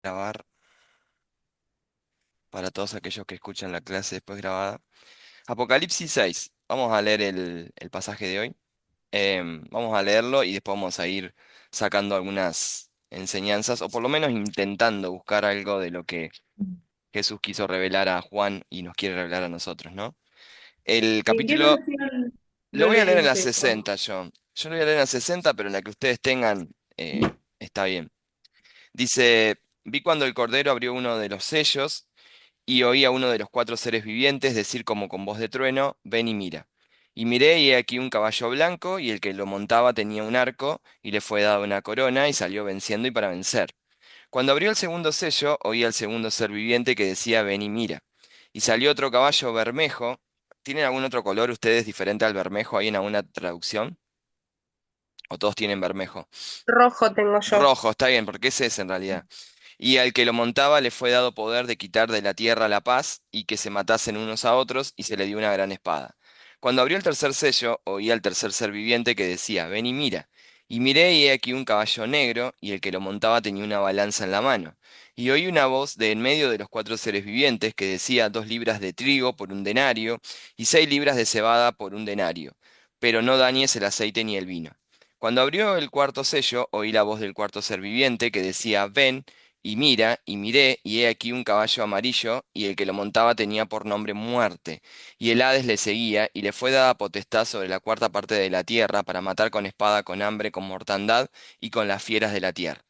Grabar para todos aquellos que escuchan la clase después grabada. Apocalipsis 6. Vamos a leer el pasaje de hoy. Vamos a leerlo y después vamos a ir sacando algunas enseñanzas, o por lo menos intentando buscar algo de lo que Jesús quiso revelar a Juan y nos quiere revelar a nosotros, ¿no? El ¿En qué capítulo versión lo lo voy a leer en la leíste? 60 yo. Yo lo voy a leer en la 60, pero en la que ustedes tengan está bien. Dice, vi cuando el Cordero abrió uno de los sellos y oí a uno de los cuatro seres vivientes decir como con voz de trueno, ven y mira. Y miré y he aquí un caballo blanco, y el que lo montaba tenía un arco, y le fue dada una corona, y salió venciendo y para vencer. Cuando abrió el segundo sello, oí al segundo ser viviente que decía, ven y mira. Y salió otro caballo bermejo. ¿Tienen algún otro color ustedes diferente al bermejo ahí en alguna traducción? ¿O todos tienen bermejo? Rojo tengo yo. Rojo, está bien, porque ese es en realidad. Y al que lo montaba le fue dado poder de quitar de la tierra la paz y que se matasen unos a otros, y se le dio una gran espada. Cuando abrió el tercer sello, oí al tercer ser viviente que decía, ven y mira. Y miré y he aquí un caballo negro, y el que lo montaba tenía una balanza en la mano. Y oí una voz de en medio de los cuatro seres vivientes que decía, 2 libras de trigo por un denario, y 6 libras de cebada por un denario, pero no dañes el aceite ni el vino. Cuando abrió el cuarto sello, oí la voz del cuarto ser viviente que decía, ven, y mira, y miré, y he aquí un caballo amarillo, y el que lo montaba tenía por nombre Muerte. Y el Hades le seguía, y le fue dada potestad sobre la cuarta parte de la tierra, para matar con espada, con hambre, con mortandad, y con las fieras de la tierra.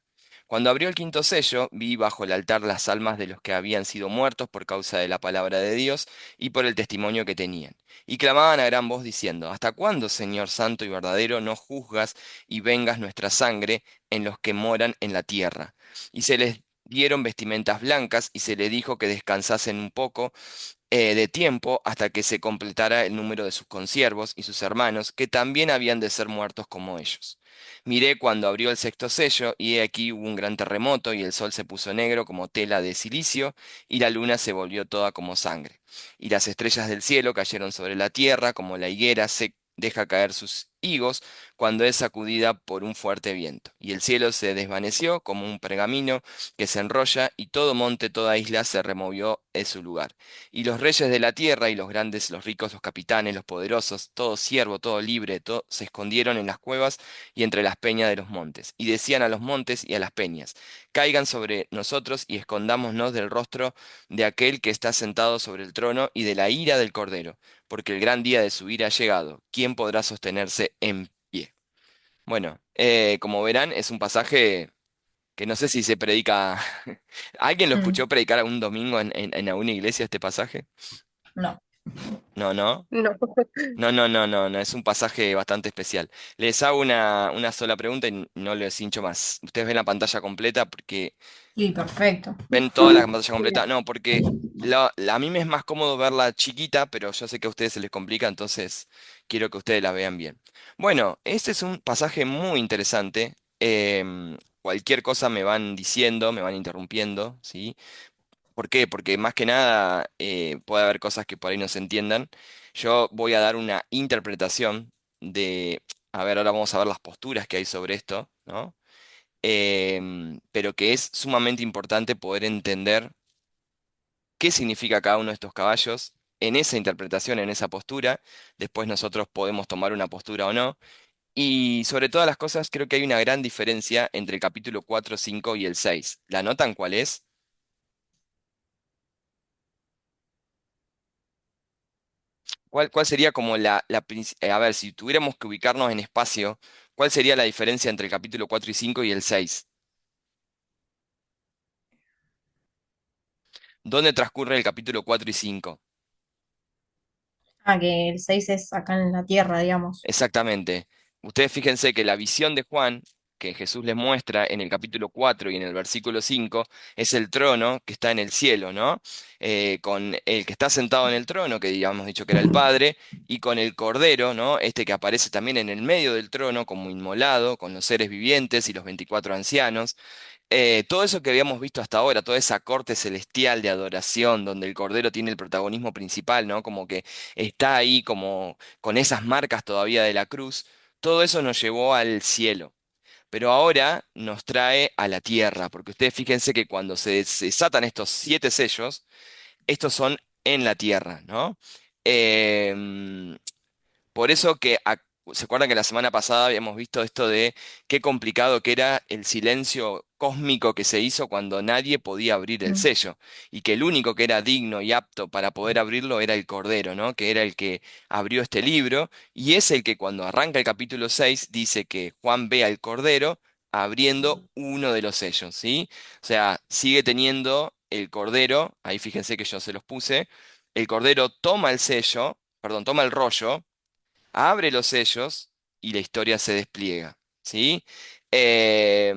Cuando abrió el quinto sello, vi bajo el altar las almas de los que habían sido muertos por causa de la palabra de Dios y por el testimonio que tenían. Y clamaban a gran voz diciendo, ¿hasta cuándo, Señor santo y verdadero, no juzgas y vengas nuestra sangre en los que moran en la tierra? Y se les dieron vestimentas blancas, y se les dijo que descansasen un poco de tiempo hasta que se completara el número de sus consiervos y sus hermanos, que también habían de ser muertos como ellos. Miré cuando abrió el sexto sello, y he aquí hubo un gran terremoto, y el sol se puso negro como tela de silicio, y la luna se volvió toda como sangre. Y las estrellas del cielo cayeron sobre la tierra, como la higuera se deja caer sus higos cuando es sacudida por un fuerte viento. Y el cielo se desvaneció como un pergamino que se enrolla, y todo monte, toda isla se removió de su lugar. Y los reyes de la tierra, y los grandes, los ricos, los capitanes, los poderosos, todo siervo, todo libre, todo, se escondieron en las cuevas y entre las peñas de los montes. Y decían a los montes y a las peñas, caigan sobre nosotros y escondámonos del rostro de aquel que está sentado sobre el trono y de la ira del Cordero, porque el gran día de su ira ha llegado. ¿Quién podrá sostenerse en pie? Bueno, como verán, es un pasaje que no sé si se predica. ¿Alguien lo escuchó Mm, predicar un domingo en alguna iglesia este pasaje? no. No, no. No. No, no, no, no, no, es un pasaje bastante especial. Les hago una sola pregunta y no les hincho más. ¿Ustedes ven la pantalla completa? Porque Sí, perfecto. ven toda la pantalla completa. Bien. No, porque a mí me es más cómodo verla chiquita, pero yo sé que a ustedes se les complica, entonces quiero que ustedes la vean bien. Bueno, este es un pasaje muy interesante. Cualquier cosa me van diciendo, me van interrumpiendo, ¿sí? ¿Por qué? Porque más que nada puede haber cosas que por ahí no se entiendan. Yo voy a dar una interpretación de, a ver, ahora vamos a ver las posturas que hay sobre esto, ¿no? Pero que es sumamente importante poder entender qué significa cada uno de estos caballos en esa interpretación, en esa postura. Después nosotros podemos tomar una postura o no. Y sobre todas las cosas, creo que hay una gran diferencia entre el capítulo 4, 5 y el 6. ¿La notan cuál es? ¿Cuál sería como a ver, si tuviéramos que ubicarnos en espacio, ¿cuál sería la diferencia entre el capítulo 4 y 5 y el 6? ¿Dónde transcurre el capítulo 4 y 5? Ah, que el 6 es acá en la tierra, digamos. Exactamente. Ustedes fíjense que la visión de Juan, que Jesús les muestra en el capítulo 4 y en el versículo 5, es el trono que está en el cielo, ¿no? Con el que está sentado en el trono, que habíamos dicho que era el Padre, y con el Cordero, ¿no? Este que aparece también en el medio del trono como inmolado, con los seres vivientes y los 24 ancianos. Todo eso que habíamos visto hasta ahora, toda esa corte celestial de adoración, donde el Cordero tiene el protagonismo principal, ¿no? Como que está ahí como con esas marcas todavía de la cruz, todo eso nos llevó al cielo. pero ahora nos trae a la tierra, porque ustedes fíjense que cuando se desatan estos 7 sellos, estos son en la tierra, ¿no? Em, por eso ¿se acuerdan que la semana pasada habíamos visto esto de qué complicado que era el silencio cósmico que se hizo cuando nadie podía abrir el Mm. sello? Y que el único que era digno y apto para poder abrirlo era el Cordero, ¿no? Que era el que abrió este libro y es el que cuando arranca el capítulo 6 dice que Juan ve al Cordero abriendo uno de los sellos, ¿sí? O sea, sigue teniendo el Cordero, ahí fíjense que yo se los puse, el Cordero toma el sello, perdón, toma el rollo, abre los sellos y la historia se despliega, ¿sí? Eh,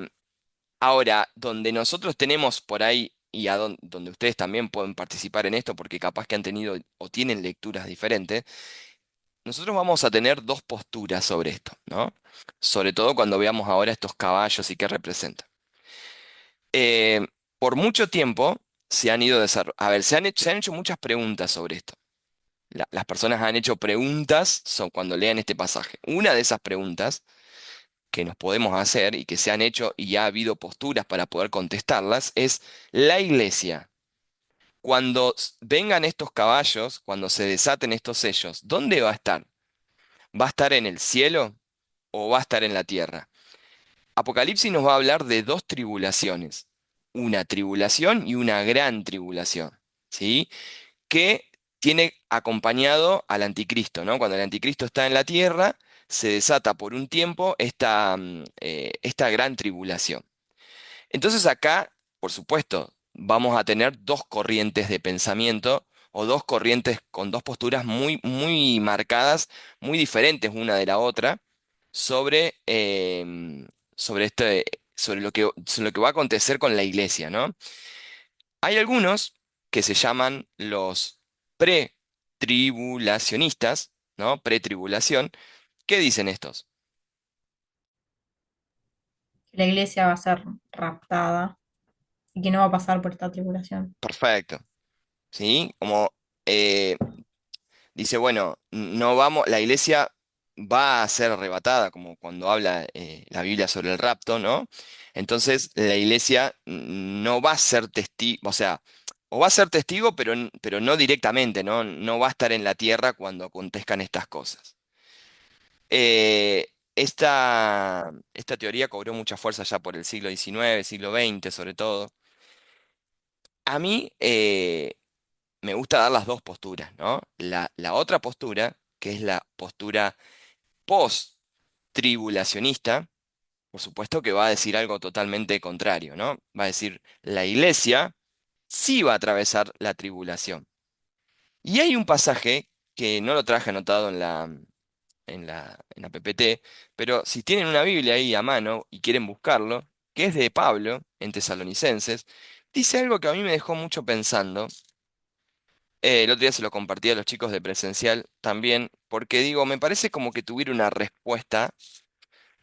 Ahora, donde nosotros tenemos por ahí, y donde ustedes también pueden participar en esto, porque capaz que han tenido o tienen lecturas diferentes, nosotros vamos a tener dos posturas sobre esto, ¿no? Sobre todo cuando veamos ahora estos caballos y qué representan. Eh, por mucho tiempo se han ido desarrollando, a ver, se han hecho muchas preguntas sobre esto. Las personas han hecho preguntas cuando lean este pasaje. Una de esas preguntas que nos podemos hacer y que se han hecho y ya ha habido posturas para poder contestarlas es la iglesia. Cuando vengan estos caballos, cuando se desaten estos sellos, ¿dónde va a estar? ¿Va a estar en el cielo o va a estar en la tierra? Apocalipsis nos va a hablar de dos tribulaciones, una tribulación y una gran tribulación, ¿sí? Que tiene acompañado al anticristo, ¿no? Cuando el anticristo está en la tierra, se desata por un tiempo esta gran tribulación. Entonces acá, por supuesto, vamos a tener dos corrientes de pensamiento o dos corrientes con dos posturas muy, muy marcadas, muy diferentes una de la otra, sobre, sobre sobre lo que va a acontecer con la iglesia, ¿no? Hay algunos que se llaman los pretribulacionistas, ¿no? Pretribulación. ¿Qué dicen estos? Que la iglesia va a ser raptada y que no va a pasar por esta tribulación. Perfecto, ¿sí? Como eh, dice, bueno, no vamos, la iglesia va a ser arrebatada, como cuando habla la Biblia sobre el rapto, ¿no? Entonces, la iglesia no va a ser testigo, o sea, o va a ser testigo, pero no directamente, ¿no? No va a estar en la tierra cuando acontezcan estas cosas. Esta teoría cobró mucha fuerza ya por el siglo XIX, siglo XX sobre todo. A mí me gusta dar las dos posturas, ¿no? La otra postura, que es la postura post-tribulacionista, por supuesto que va a decir algo totalmente contrario, ¿no? Va a decir, la iglesia sí va a atravesar la tribulación. Y hay un pasaje que no lo traje anotado en la PPT, pero si tienen una Biblia ahí a mano y quieren buscarlo, que es de Pablo en Tesalonicenses, dice algo que a mí me dejó mucho pensando. El otro día se lo compartí a los chicos de presencial también, porque digo, me parece como que tuviera una respuesta,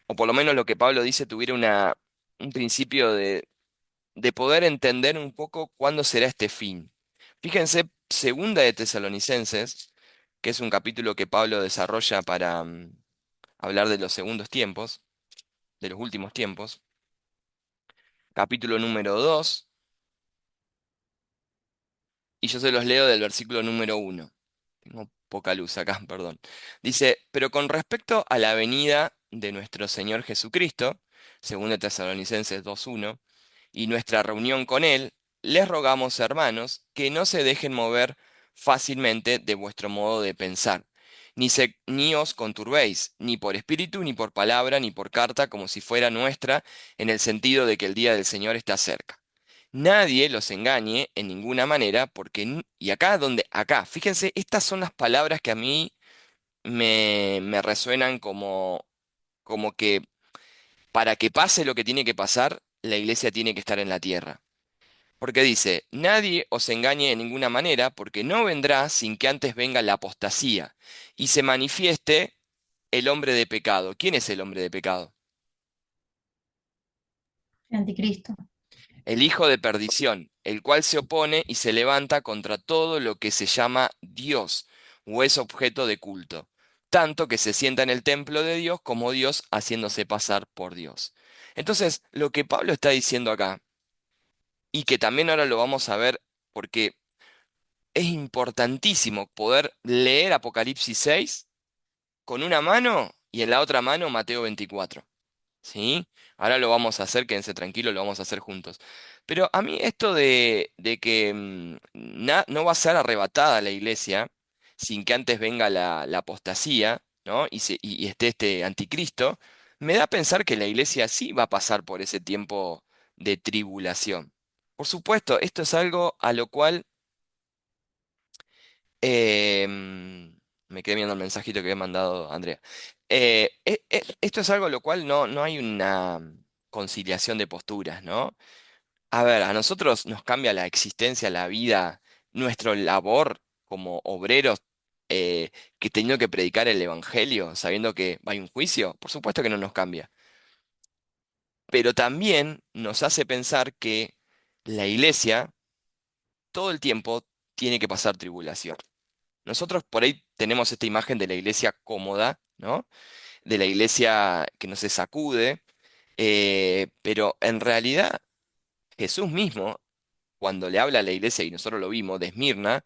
o por lo menos lo que Pablo dice, tuviera un principio de poder entender un poco cuándo será este fin. Fíjense, segunda de Tesalonicenses, que es un capítulo que Pablo desarrolla para hablar de los segundos tiempos, de los últimos tiempos, capítulo número 2, y yo se los leo del versículo número 1. Tengo poca luz acá, perdón. Dice, pero con respecto a la venida de nuestro Señor Jesucristo, según de Tesalonicenses 2:1, y nuestra reunión con Él, les rogamos, hermanos, que no se dejen mover fácilmente de vuestro modo de pensar, ni os conturbéis, ni por espíritu, ni por palabra, ni por carta, como si fuera nuestra, en el sentido de que el día del Señor está cerca. Nadie los engañe en ninguna manera, porque, y acá, fíjense, estas son las palabras que a mí me resuenan como que para que pase lo que tiene que pasar, la iglesia tiene que estar en la tierra. Porque dice, nadie os engañe de ninguna manera, porque no vendrá sin que antes venga la apostasía y se manifieste el hombre de pecado. ¿Quién es el hombre de pecado? El anticristo. El hijo de perdición, el cual se opone y se levanta contra todo lo que se llama Dios o es objeto de culto, tanto que se sienta en el templo de Dios como Dios haciéndose pasar por Dios. Entonces, lo que Pablo está diciendo acá, y que también ahora lo vamos a ver, porque es importantísimo poder leer Apocalipsis 6 con una mano y en la otra mano Mateo 24. ¿Sí? Ahora lo vamos a hacer, quédense tranquilos, lo vamos a hacer juntos. Pero a mí esto de que no va a ser arrebatada la iglesia sin que antes venga la apostasía, ¿no? Y esté este anticristo, me da a pensar que la iglesia sí va a pasar por ese tiempo de tribulación. Por supuesto, esto es algo a lo cual me quedé viendo el mensajito que había mandado Andrea. Esto es algo a lo cual no hay una conciliación de posturas, ¿no? A ver, a nosotros nos cambia la existencia, la vida, nuestro labor como obreros que teniendo que predicar el evangelio, sabiendo que hay un juicio. Por supuesto que no nos cambia. Pero también nos hace pensar que la iglesia todo el tiempo tiene que pasar tribulación. Nosotros por ahí tenemos esta imagen de la iglesia cómoda, ¿no? De la iglesia que no se sacude, pero en realidad Jesús mismo, cuando le habla a la iglesia, y nosotros lo vimos, de Esmirna,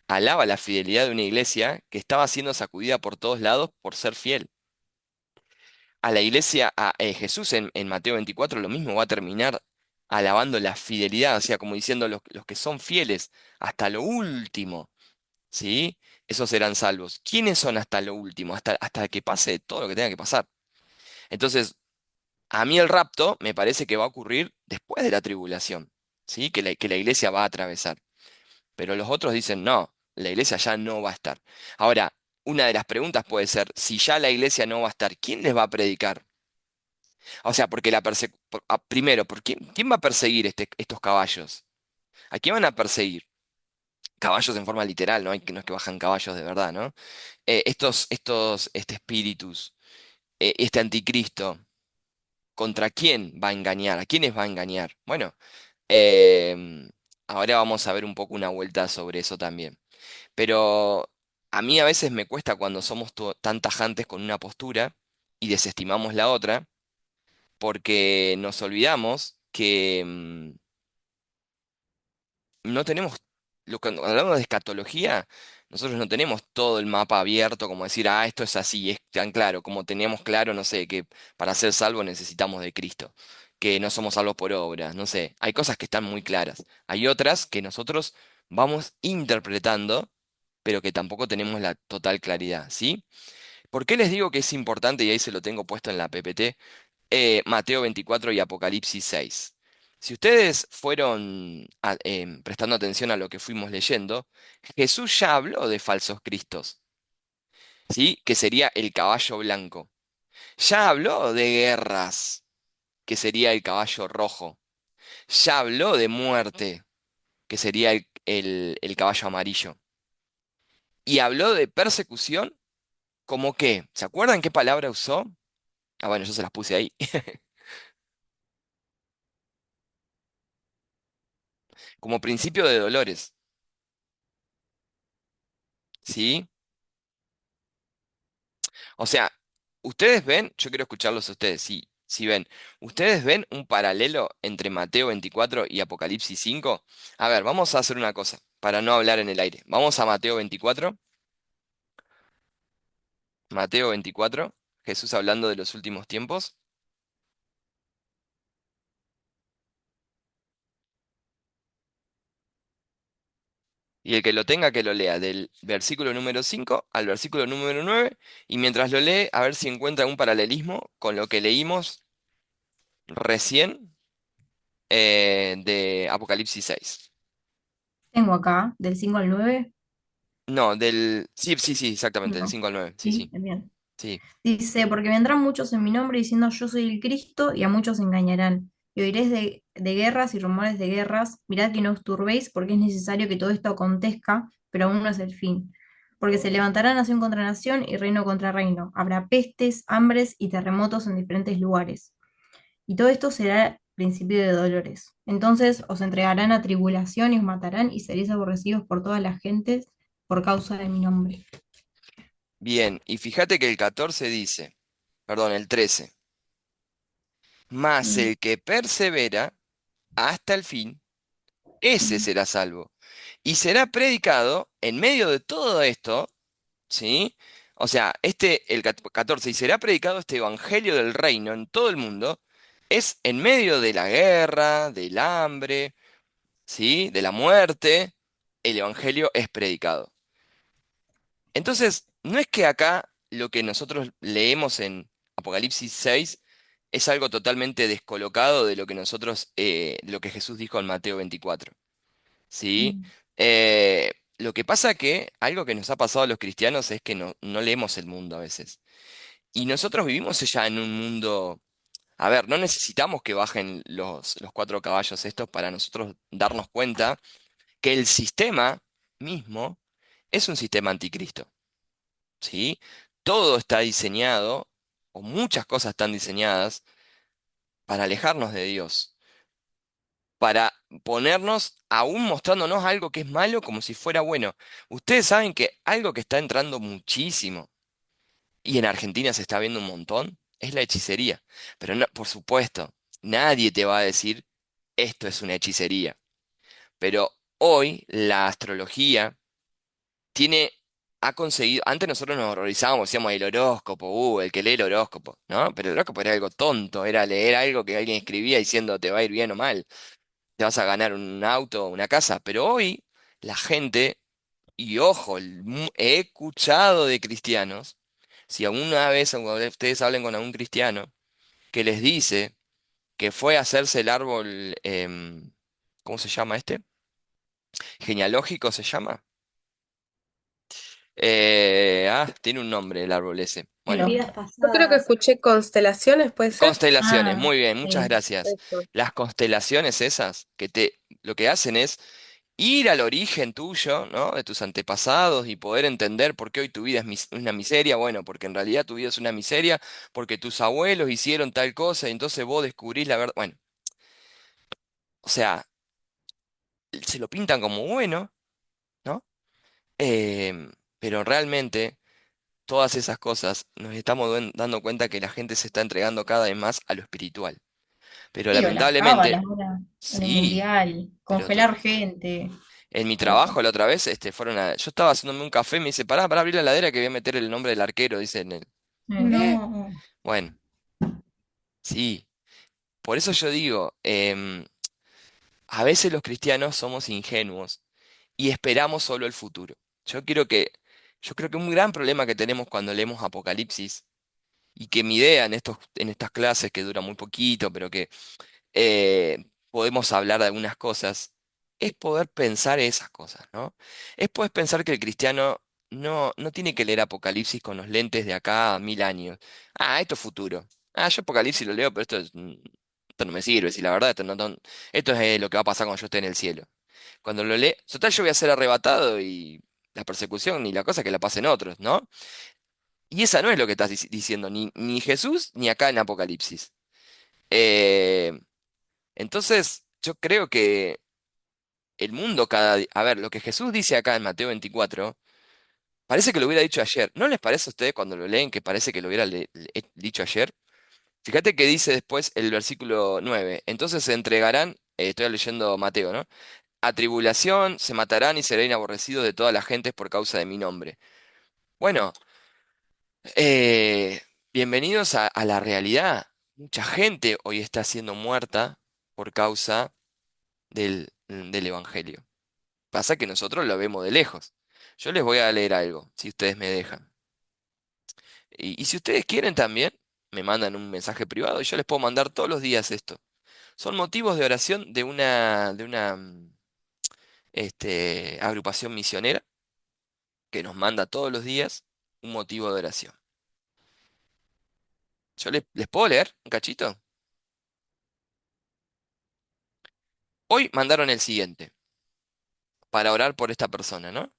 alaba la fidelidad de una iglesia que estaba siendo sacudida por todos lados por ser fiel. A la iglesia, a Jesús en Mateo 24 lo mismo va a terminar alabando la fidelidad, o sea, como diciendo los que son fieles hasta lo último. ¿Sí? Esos serán salvos. ¿Quiénes son hasta lo último? Hasta que pase todo lo que tenga que pasar. Entonces, a mí el rapto me parece que va a ocurrir después de la tribulación, ¿sí? Que la iglesia va a atravesar. Pero los otros dicen, no, la iglesia ya no va a estar. Ahora, una de las preguntas puede ser, si ya la iglesia no va a estar, ¿quién les va a predicar? O sea, porque primero, ¿quién va a perseguir estos caballos? ¿A quién van a perseguir? Caballos en forma literal, ¿no? No es que bajan caballos de verdad, ¿no? Este espíritus, este anticristo, ¿contra quién va a engañar? ¿A quiénes va a engañar? Bueno, em, ahora vamos a ver un poco una vuelta sobre eso también. Pero a mí a veces me cuesta cuando somos tan tajantes con una postura y desestimamos la otra, porque nos olvidamos que no tenemos, cuando hablamos de escatología, nosotros no tenemos todo el mapa abierto como decir, ah, esto es así, es tan claro, como teníamos claro, no sé, que para ser salvos necesitamos de Cristo, que no somos salvos por obras, no sé, hay cosas que están muy claras, hay otras que nosotros vamos interpretando, pero que tampoco tenemos la total claridad, ¿sí? ¿Por qué les digo que es importante, y ahí se lo tengo puesto en la PPT, Mateo 24 y Apocalipsis 6? Si ustedes fueron prestando atención a lo que fuimos leyendo, Jesús ya habló de falsos cristos, ¿sí? Que sería el caballo blanco. Ya habló de guerras, que sería el caballo rojo. Ya habló de muerte, que sería el caballo amarillo. Y habló de persecución, ¿como qué? ¿Se acuerdan qué palabra usó? Ah, bueno, yo se las puse ahí. Como principio de dolores, ¿sí? O sea, ustedes ven, yo quiero escucharlos a ustedes, si ven, ¿ustedes ven un paralelo entre Mateo 24 y Apocalipsis 5? A ver, vamos a hacer una cosa, para no hablar en el aire. Vamos a Mateo 24, Mateo 24, Jesús hablando de los últimos tiempos. Y el que lo tenga, que lo lea, del versículo número 5 al versículo número 9, y mientras lo lee, a ver si encuentra un paralelismo con lo que leímos recién de Apocalipsis 6. Tengo acá, del 5 al 9. No, del... Sí, sí, sí, exactamente, del No. 5 al 9. Sí, Sí, sí, bien. sí. Dice, porque vendrán muchos en mi nombre diciendo yo soy el Cristo y a muchos engañarán. Y oiréis de guerras y rumores de guerras. Mirad que no os turbéis porque es necesario que todo esto acontezca, pero aún no es el fin. Porque se levantará nación contra nación y reino contra reino. Habrá pestes, hambres y terremotos en diferentes lugares. Y todo esto será principio de dolores. Entonces os entregarán a tribulación y os matarán y seréis aborrecidos por todas las gentes por causa de mi nombre. Bien, y fíjate que el 14 dice, perdón, el 13. Mas Mm, el que persevera hasta el fin, ese mm, será salvo. Y será predicado en medio de todo esto, ¿sí? O sea, el 14, y será predicado este evangelio del reino en todo el mundo, es en medio de la guerra, del hambre, ¿sí? De la muerte, el evangelio es predicado. Entonces, no es que acá lo que nosotros leemos en Apocalipsis 6 es algo totalmente descolocado de lo que de lo que Jesús dijo en Mateo 24. ¿Sí? mm. Lo que pasa que algo que nos ha pasado a los cristianos es que no leemos el mundo a veces. Y nosotros vivimos ya en un mundo, a ver, no necesitamos que bajen los cuatro caballos estos para nosotros darnos cuenta que el sistema mismo es un sistema anticristo. ¿Sí? Todo está diseñado, o muchas cosas están diseñadas, para alejarnos de Dios, para ponernos, aún mostrándonos algo que es malo como si fuera bueno. Ustedes saben que algo que está entrando muchísimo, y en Argentina se está viendo un montón, es la hechicería. Pero no, por supuesto, nadie te va a decir esto es una hechicería. Pero hoy la astrología tiene, ha conseguido, antes nosotros nos horrorizábamos, decíamos el horóscopo, el que lee el horóscopo, ¿no? Pero el horóscopo era algo tonto, era leer algo que alguien escribía diciendo te va a ir bien o mal, te vas a ganar un auto o una casa. Pero hoy la gente, y ojo, he escuchado de cristianos, si alguna vez ustedes hablen con algún cristiano, que les dice que fue a hacerse el árbol, ¿cómo se llama este? Genealógico se llama. Tiene un nombre el árbol ese. En Bueno, vidas Yo creo que pasadas. escuché constelaciones, ¿puede ser? constelaciones, Ah, muy bien, muchas sí. gracias. Eso. Las constelaciones esas lo que hacen es ir al origen tuyo, ¿no? De tus antepasados y poder entender por qué hoy tu vida es una miseria. Bueno, porque en realidad tu vida es una miseria, porque tus abuelos hicieron tal cosa y entonces vos descubrís la verdad. Bueno, o sea, se lo pintan como bueno, ¿no? Pero realmente todas esas cosas nos estamos dando cuenta que la gente se está entregando cada vez más a lo espiritual. Pero Sí, o las cábalas lamentablemente, ahora, en el sí, mundial, pero congelar gente. en mi Todo eso. trabajo la otra vez, yo estaba haciéndome un café, me dice, pará, para abrir la heladera que voy a meter el nombre del arquero, dice en el. ¿Qué? No. Bueno, sí. Por eso yo digo, a veces los cristianos somos ingenuos y esperamos solo el futuro. Yo quiero que, yo creo que un gran problema que tenemos cuando leemos Apocalipsis, y que mi idea en estas clases que duran muy poquito, pero que podemos hablar de algunas cosas, es poder pensar esas cosas, ¿no? Es poder pensar que el cristiano no tiene que leer Apocalipsis con los lentes de acá a 1000 años. Ah, esto es futuro. Ah, yo Apocalipsis lo leo, pero esto no me sirve. Si la verdad, esto es lo que va a pasar cuando yo esté en el cielo. Cuando lo lee, total, yo voy a ser arrebatado y la persecución ni la cosa que la pasen otros, ¿no? Y esa no es lo que estás diciendo, ni Jesús ni acá en Apocalipsis. Eh, entonces, yo creo que el mundo cada día. A ver, lo que Jesús dice acá en Mateo 24, parece que lo hubiera dicho ayer. ¿No les parece a ustedes cuando lo leen que parece que lo hubiera dicho ayer? Fíjate que dice después el versículo 9. Entonces se entregarán, estoy leyendo Mateo, ¿no? A tribulación, se matarán y serán aborrecidos de todas las gentes por causa de mi nombre. Bueno, eh, bienvenidos a la realidad. Mucha gente hoy está siendo muerta por causa del Evangelio. Pasa que nosotros lo vemos de lejos. Yo les voy a leer algo, si ustedes me dejan. Y si ustedes quieren también, me mandan un mensaje privado y yo les puedo mandar todos los días esto. Son motivos de oración de una agrupación misionera que nos manda todos los días un motivo de oración. Yo les puedo leer un cachito. Hoy mandaron el siguiente, para orar por esta persona, ¿no?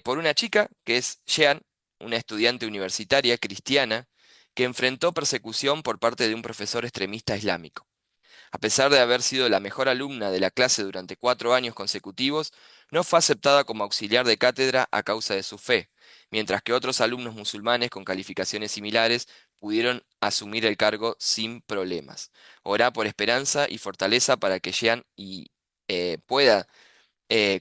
Por una chica que es Jean, una estudiante universitaria cristiana que enfrentó persecución por parte de un profesor extremista islámico. A pesar de haber sido la mejor alumna de la clase durante 4 años consecutivos, no fue aceptada como auxiliar de cátedra a causa de su fe, mientras que otros alumnos musulmanes con calificaciones similares pudieron asumir el cargo sin problemas. Orá por esperanza y fortaleza para que Jean y pueda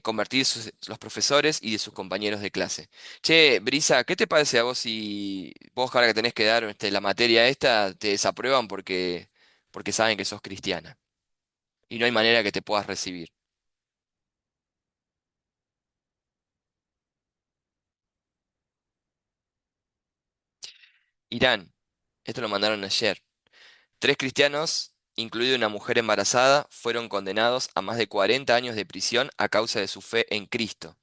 convertir los profesores y de sus compañeros de clase. Che, Brisa, ¿qué te parece a vos si vos ahora que tenés que dar la materia esta, te desaprueban porque saben que sos cristiana y no hay manera que te puedas recibir? Irán, esto lo mandaron ayer. Tres cristianos, incluida una mujer embarazada, fueron condenados a más de 40 años de prisión a causa de su fe en Cristo.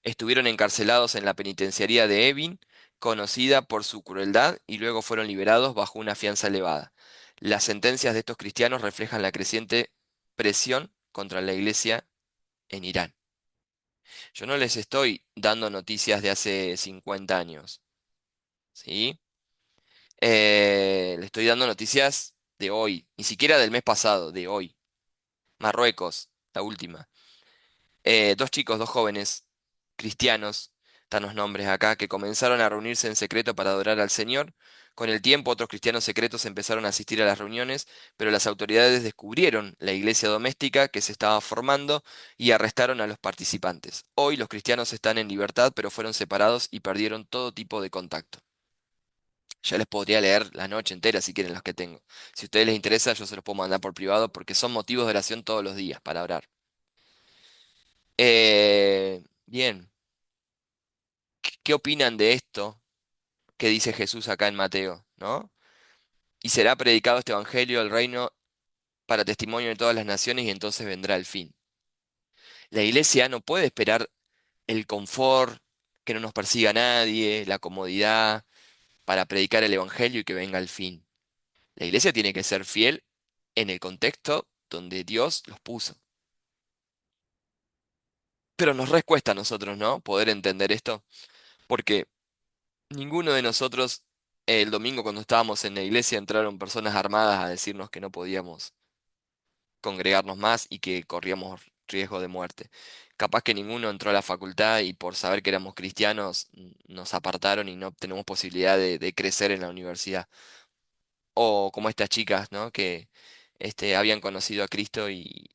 Estuvieron encarcelados en la penitenciaría de Evin, conocida por su crueldad, y luego fueron liberados bajo una fianza elevada. Las sentencias de estos cristianos reflejan la creciente presión contra la iglesia en Irán. Yo no les estoy dando noticias de hace 50 años, ¿sí? Les estoy dando noticias de hoy, ni siquiera del mes pasado, de hoy. Marruecos, la última. Dos chicos, dos jóvenes cristianos, están los nombres acá, que comenzaron a reunirse en secreto para adorar al Señor. Con el tiempo, otros cristianos secretos empezaron a asistir a las reuniones, pero las autoridades descubrieron la iglesia doméstica que se estaba formando y arrestaron a los participantes. Hoy los cristianos están en libertad, pero fueron separados y perdieron todo tipo de contacto. Yo les podría leer la noche entera si quieren los que tengo. Si a ustedes les interesa, yo se los puedo mandar por privado porque son motivos de oración todos los días para orar. Bien, ¿qué opinan de esto que dice Jesús acá en Mateo, ¿no? Y será predicado este evangelio del reino para testimonio de todas las naciones y entonces vendrá el fin. La iglesia no puede esperar el confort, que no nos persiga nadie, la comodidad para predicar el evangelio y que venga el fin. La iglesia tiene que ser fiel en el contexto donde Dios los puso. Pero nos cuesta a nosotros, ¿no? Poder entender esto, porque ninguno de nosotros, el domingo cuando estábamos en la iglesia, entraron personas armadas a decirnos que no podíamos congregarnos más y que corríamos riesgo de muerte. Capaz que ninguno entró a la facultad y por saber que éramos cristianos nos apartaron y no tenemos posibilidad de crecer en la universidad. O como estas chicas, ¿no? Que habían conocido a Cristo y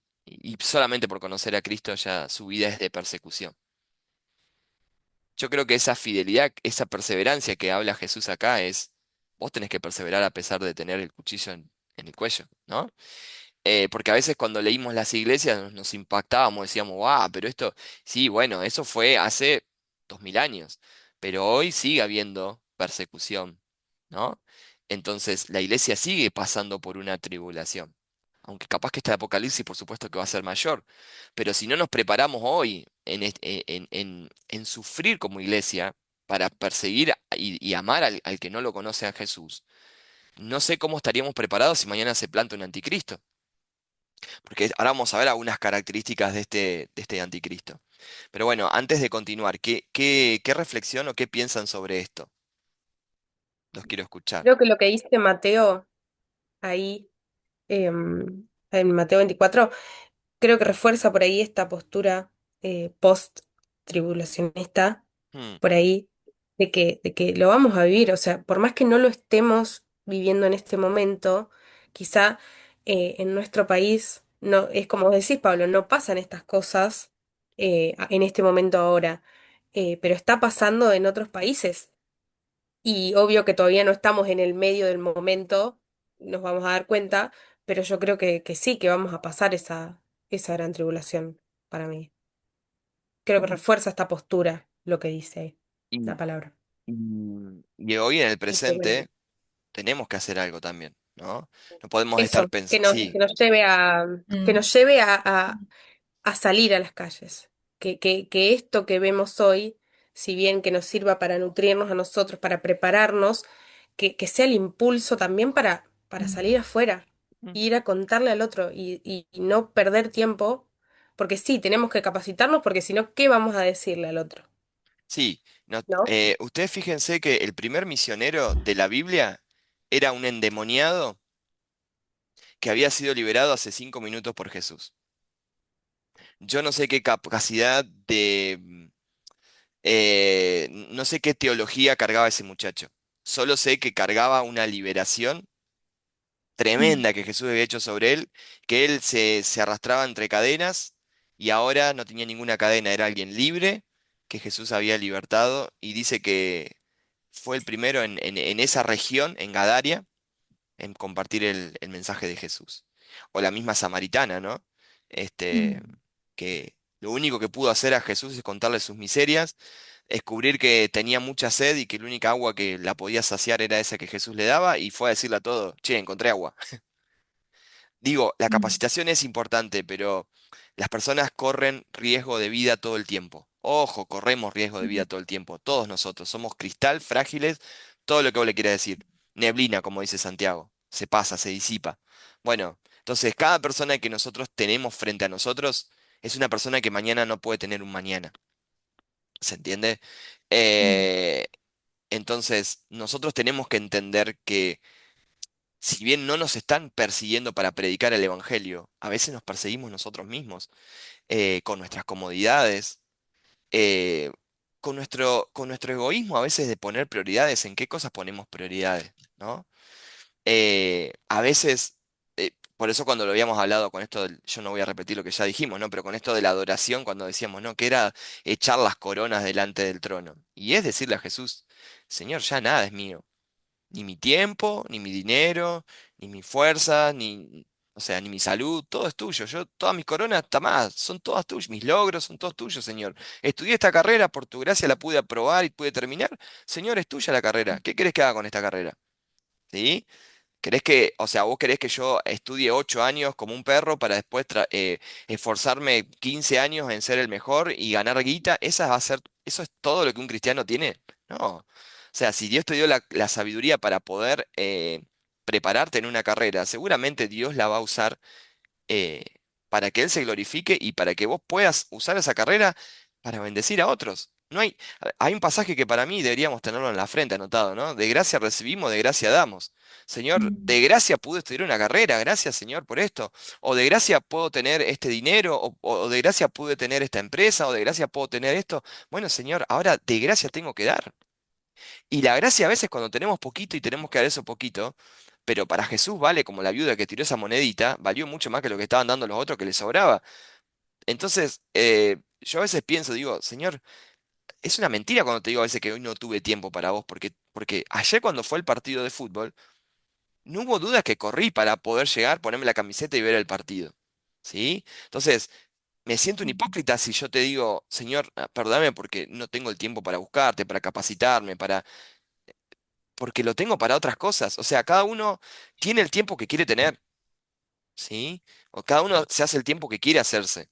solamente por conocer a Cristo ya su vida es de persecución. Yo creo que esa fidelidad, esa perseverancia que habla Jesús acá es, vos tenés que perseverar a pesar de tener el cuchillo en el cuello, ¿no? Porque a veces cuando leímos las iglesias nos impactábamos, decíamos, guau, pero esto, sí, bueno, eso fue hace 2000 años, pero hoy sigue habiendo persecución, ¿no? Entonces la iglesia sigue pasando por una tribulación. Aunque capaz que esta de Apocalipsis, por supuesto que va a ser mayor, pero si no nos preparamos hoy en sufrir como iglesia para perseguir y amar al que no lo conoce a Jesús, no sé cómo estaríamos preparados si mañana se planta un anticristo. Porque ahora vamos a ver algunas características de este anticristo. Pero bueno, antes de continuar, ¿qué reflexión o qué piensan sobre esto? Los quiero escuchar. Creo que lo que dice Mateo ahí, en Mateo 24, creo que refuerza por ahí esta postura post-tribulacionista, Hmm, por ahí, de que lo vamos a vivir. O sea, por más que no lo estemos viviendo en este momento, quizá en nuestro país, no, es como decís, Pablo, no pasan estas cosas en este momento ahora, pero está pasando en otros países. Y obvio que todavía no estamos en el medio del momento, nos vamos a dar cuenta, pero yo creo que sí, que vamos a pasar esa gran tribulación para mí. Creo que refuerza esta postura, lo que dice la Y, palabra. y hoy en el Y que bueno, presente tenemos que hacer algo también, ¿no? No podemos estar eso, pensando, sí, que Mm. nos lleve a salir a las calles. Que esto que vemos hoy, si bien que nos sirva para nutrirnos a nosotros, para prepararnos, que sea el impulso también para salir afuera, mm, ir a contarle al otro y no perder tiempo, porque sí, tenemos que capacitarnos, porque si no, ¿qué vamos a decirle al otro? sí. No, ¿No? ustedes fíjense que el primer misionero de la Biblia era un endemoniado que había sido liberado hace 5 minutos por Jesús. Yo no sé qué capacidad no sé qué teología cargaba ese muchacho. Solo sé que cargaba una liberación Mm, tremenda que Jesús había hecho sobre él, que él se arrastraba entre cadenas y ahora no tenía ninguna cadena, era alguien libre que Jesús había libertado y dice que fue el primero en esa región, en Gadaria, en compartir el mensaje de Jesús. O la misma samaritana, ¿no? Este, mm, que lo único que pudo hacer a Jesús es contarle sus miserias, descubrir que tenía mucha sed y que la única agua que la podía saciar era esa que Jesús le daba y fue a decirle a todo, che, encontré agua. Digo, la mm, capacitación es importante, pero las personas corren riesgo de vida todo el tiempo. Ojo, corremos riesgo de vida mm, todo el tiempo. Todos nosotros somos cristal, frágiles, todo lo que vos le quieras decir. Neblina, como dice Santiago. Se pasa, se disipa. Bueno, entonces cada persona que nosotros tenemos frente a nosotros es una persona que mañana no puede tener un mañana. ¿Se entiende? mm, Eh, entonces, nosotros tenemos que entender que si bien no nos están persiguiendo para predicar el Evangelio, a veces nos perseguimos nosotros mismos, con nuestras comodidades, eh, con nuestro egoísmo a veces de poner prioridades, en qué cosas ponemos prioridades, ¿no? A veces, por eso cuando lo habíamos hablado con esto, yo no voy a repetir lo que ya dijimos, ¿no? Pero con esto de la adoración, cuando decíamos, ¿no? Que era echar las coronas delante del trono. Y es decirle a Jesús, Señor, ya nada es mío. Ni mi tiempo, ni mi dinero, ni mi fuerza, ni, o sea, ni mi salud, todo es tuyo. Yo, todas mis coronas, más, son todas tuyas. Mis logros son todos tuyos, Señor. Estudié esta carrera, por tu gracia la pude aprobar y pude terminar. Señor, es tuya la carrera. ¿Qué querés que haga con esta carrera? ¿Sí? ¿Querés que, o sea, vos querés que yo estudie 8 años como un perro para después esforzarme 15 años en ser el mejor y ganar guita? ¿Esa va a ser, eso es todo lo que un cristiano tiene? No. O sea, si Dios te dio la sabiduría para poder prepararte en una carrera, seguramente Dios la va a usar eh, para que Él se glorifique y para que vos puedas usar esa carrera para bendecir a otros. No hay un pasaje que para mí deberíamos tenerlo en la frente anotado, ¿no? De gracia recibimos, de gracia damos. Señor, mm, de gracia pude estudiar una carrera, gracias Señor por esto. O de gracia puedo tener este dinero, o de gracia pude tener esta empresa, o de gracia puedo tener esto. Bueno, Señor, ahora de gracia tengo que dar. Y la gracia a veces cuando tenemos poquito y tenemos que dar eso poquito, pero para Jesús vale como la viuda que tiró esa monedita, valió mucho más que lo que estaban dando los otros que les sobraba. Entonces, yo a veces pienso, digo, Señor, es una mentira cuando te digo a veces que hoy no tuve tiempo para vos, porque ayer cuando fue el partido de fútbol, no hubo duda que corrí para poder llegar, ponerme la camiseta y ver el partido. ¿Sí? Entonces, me siento un mm, hipócrita si yo te digo, Señor, perdóname porque no tengo el tiempo para buscarte, para capacitarme, porque lo tengo para otras cosas. O sea, cada uno tiene el tiempo que quiere tener, ¿sí? O cada uno se hace el tiempo que quiere hacerse.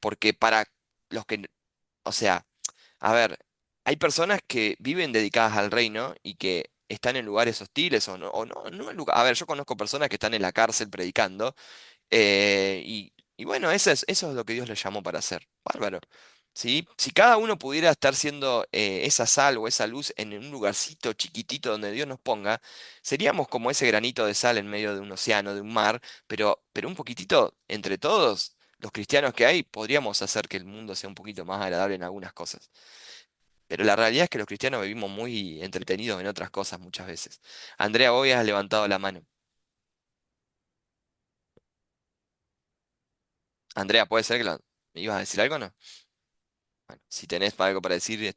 Porque para los que, o sea, a ver, hay personas que viven dedicadas al reino y que están en lugares hostiles o no a ver, yo conozco personas que están en la cárcel predicando y bueno, eso es lo que Dios les llamó para hacer. Bárbaro. ¿Sí? Si cada uno pudiera estar siendo esa sal o esa luz en un lugarcito chiquitito donde Dios nos ponga, seríamos como ese granito de sal en medio de un océano, de un mar, pero un poquitito entre todos, los cristianos que hay, podríamos hacer que el mundo sea un poquito más agradable en algunas cosas. Pero la realidad es que los cristianos vivimos muy entretenidos en otras cosas muchas veces. Andrea, hoy has levantado la mano. Andrea, ¿puede ser que me ibas a decir algo o no? Bueno, si tenés algo para decir,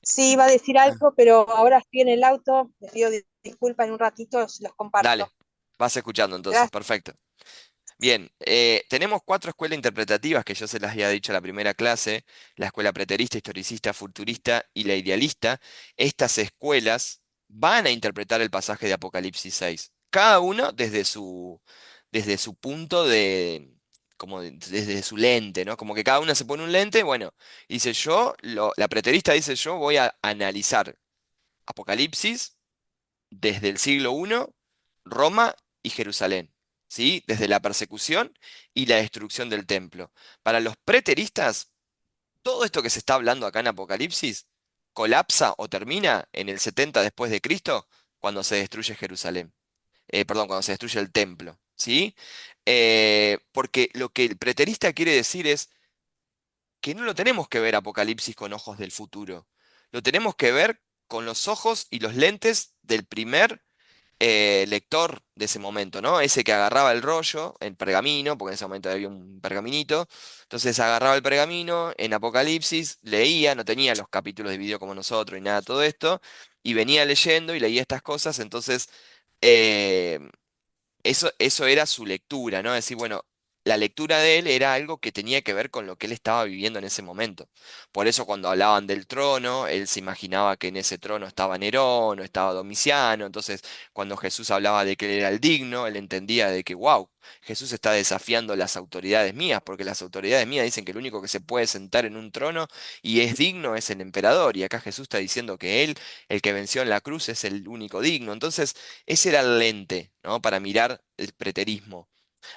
Sí, iba a decir algo, pero ahora estoy en el auto. Les pido disculpas en un ratito, los comparto. dale, vas escuchando entonces, Gracias. perfecto. Bien, tenemos 4 escuelas interpretativas que yo se las había dicho en la primera clase, la escuela preterista, historicista, futurista y la idealista. Estas escuelas van a interpretar el pasaje de Apocalipsis 6, cada uno desde su punto desde su lente, ¿no? Como que cada una se pone un lente, bueno, dice la preterista dice yo voy a analizar Apocalipsis desde el siglo I, Roma y Jerusalén, ¿sí? Desde la persecución y la destrucción del templo. Para los preteristas, todo esto que se está hablando acá en Apocalipsis colapsa o termina en el 70 después de Cristo, cuando se destruye Jerusalén. Perdón, cuando se destruye el templo, ¿sí? Porque lo que el preterista quiere decir es que no lo tenemos que ver Apocalipsis con ojos del futuro. Lo tenemos que ver con los ojos y los lentes del primer lector de ese momento, ¿no? Ese que agarraba el rollo, el pergamino, porque en ese momento había un pergaminito. Entonces agarraba el pergamino en Apocalipsis, leía, no tenía los capítulos de video como nosotros y nada, de todo esto, y venía leyendo y leía estas cosas. Entonces, eh, eso era su lectura, ¿no? Es decir, bueno, la lectura de él era algo que tenía que ver con lo que él estaba viviendo en ese momento. Por eso cuando hablaban del trono, él se imaginaba que en ese trono estaba Nerón o estaba Domiciano. Entonces, cuando Jesús hablaba de que él era el digno, él entendía de que, wow, Jesús está desafiando las autoridades mías, porque las autoridades mías dicen que el único que se puede sentar en un trono y es digno es el emperador. Y acá Jesús está diciendo que él, el que venció en la cruz, es el único digno. Entonces, ese era el lente, ¿no? Para mirar el preterismo.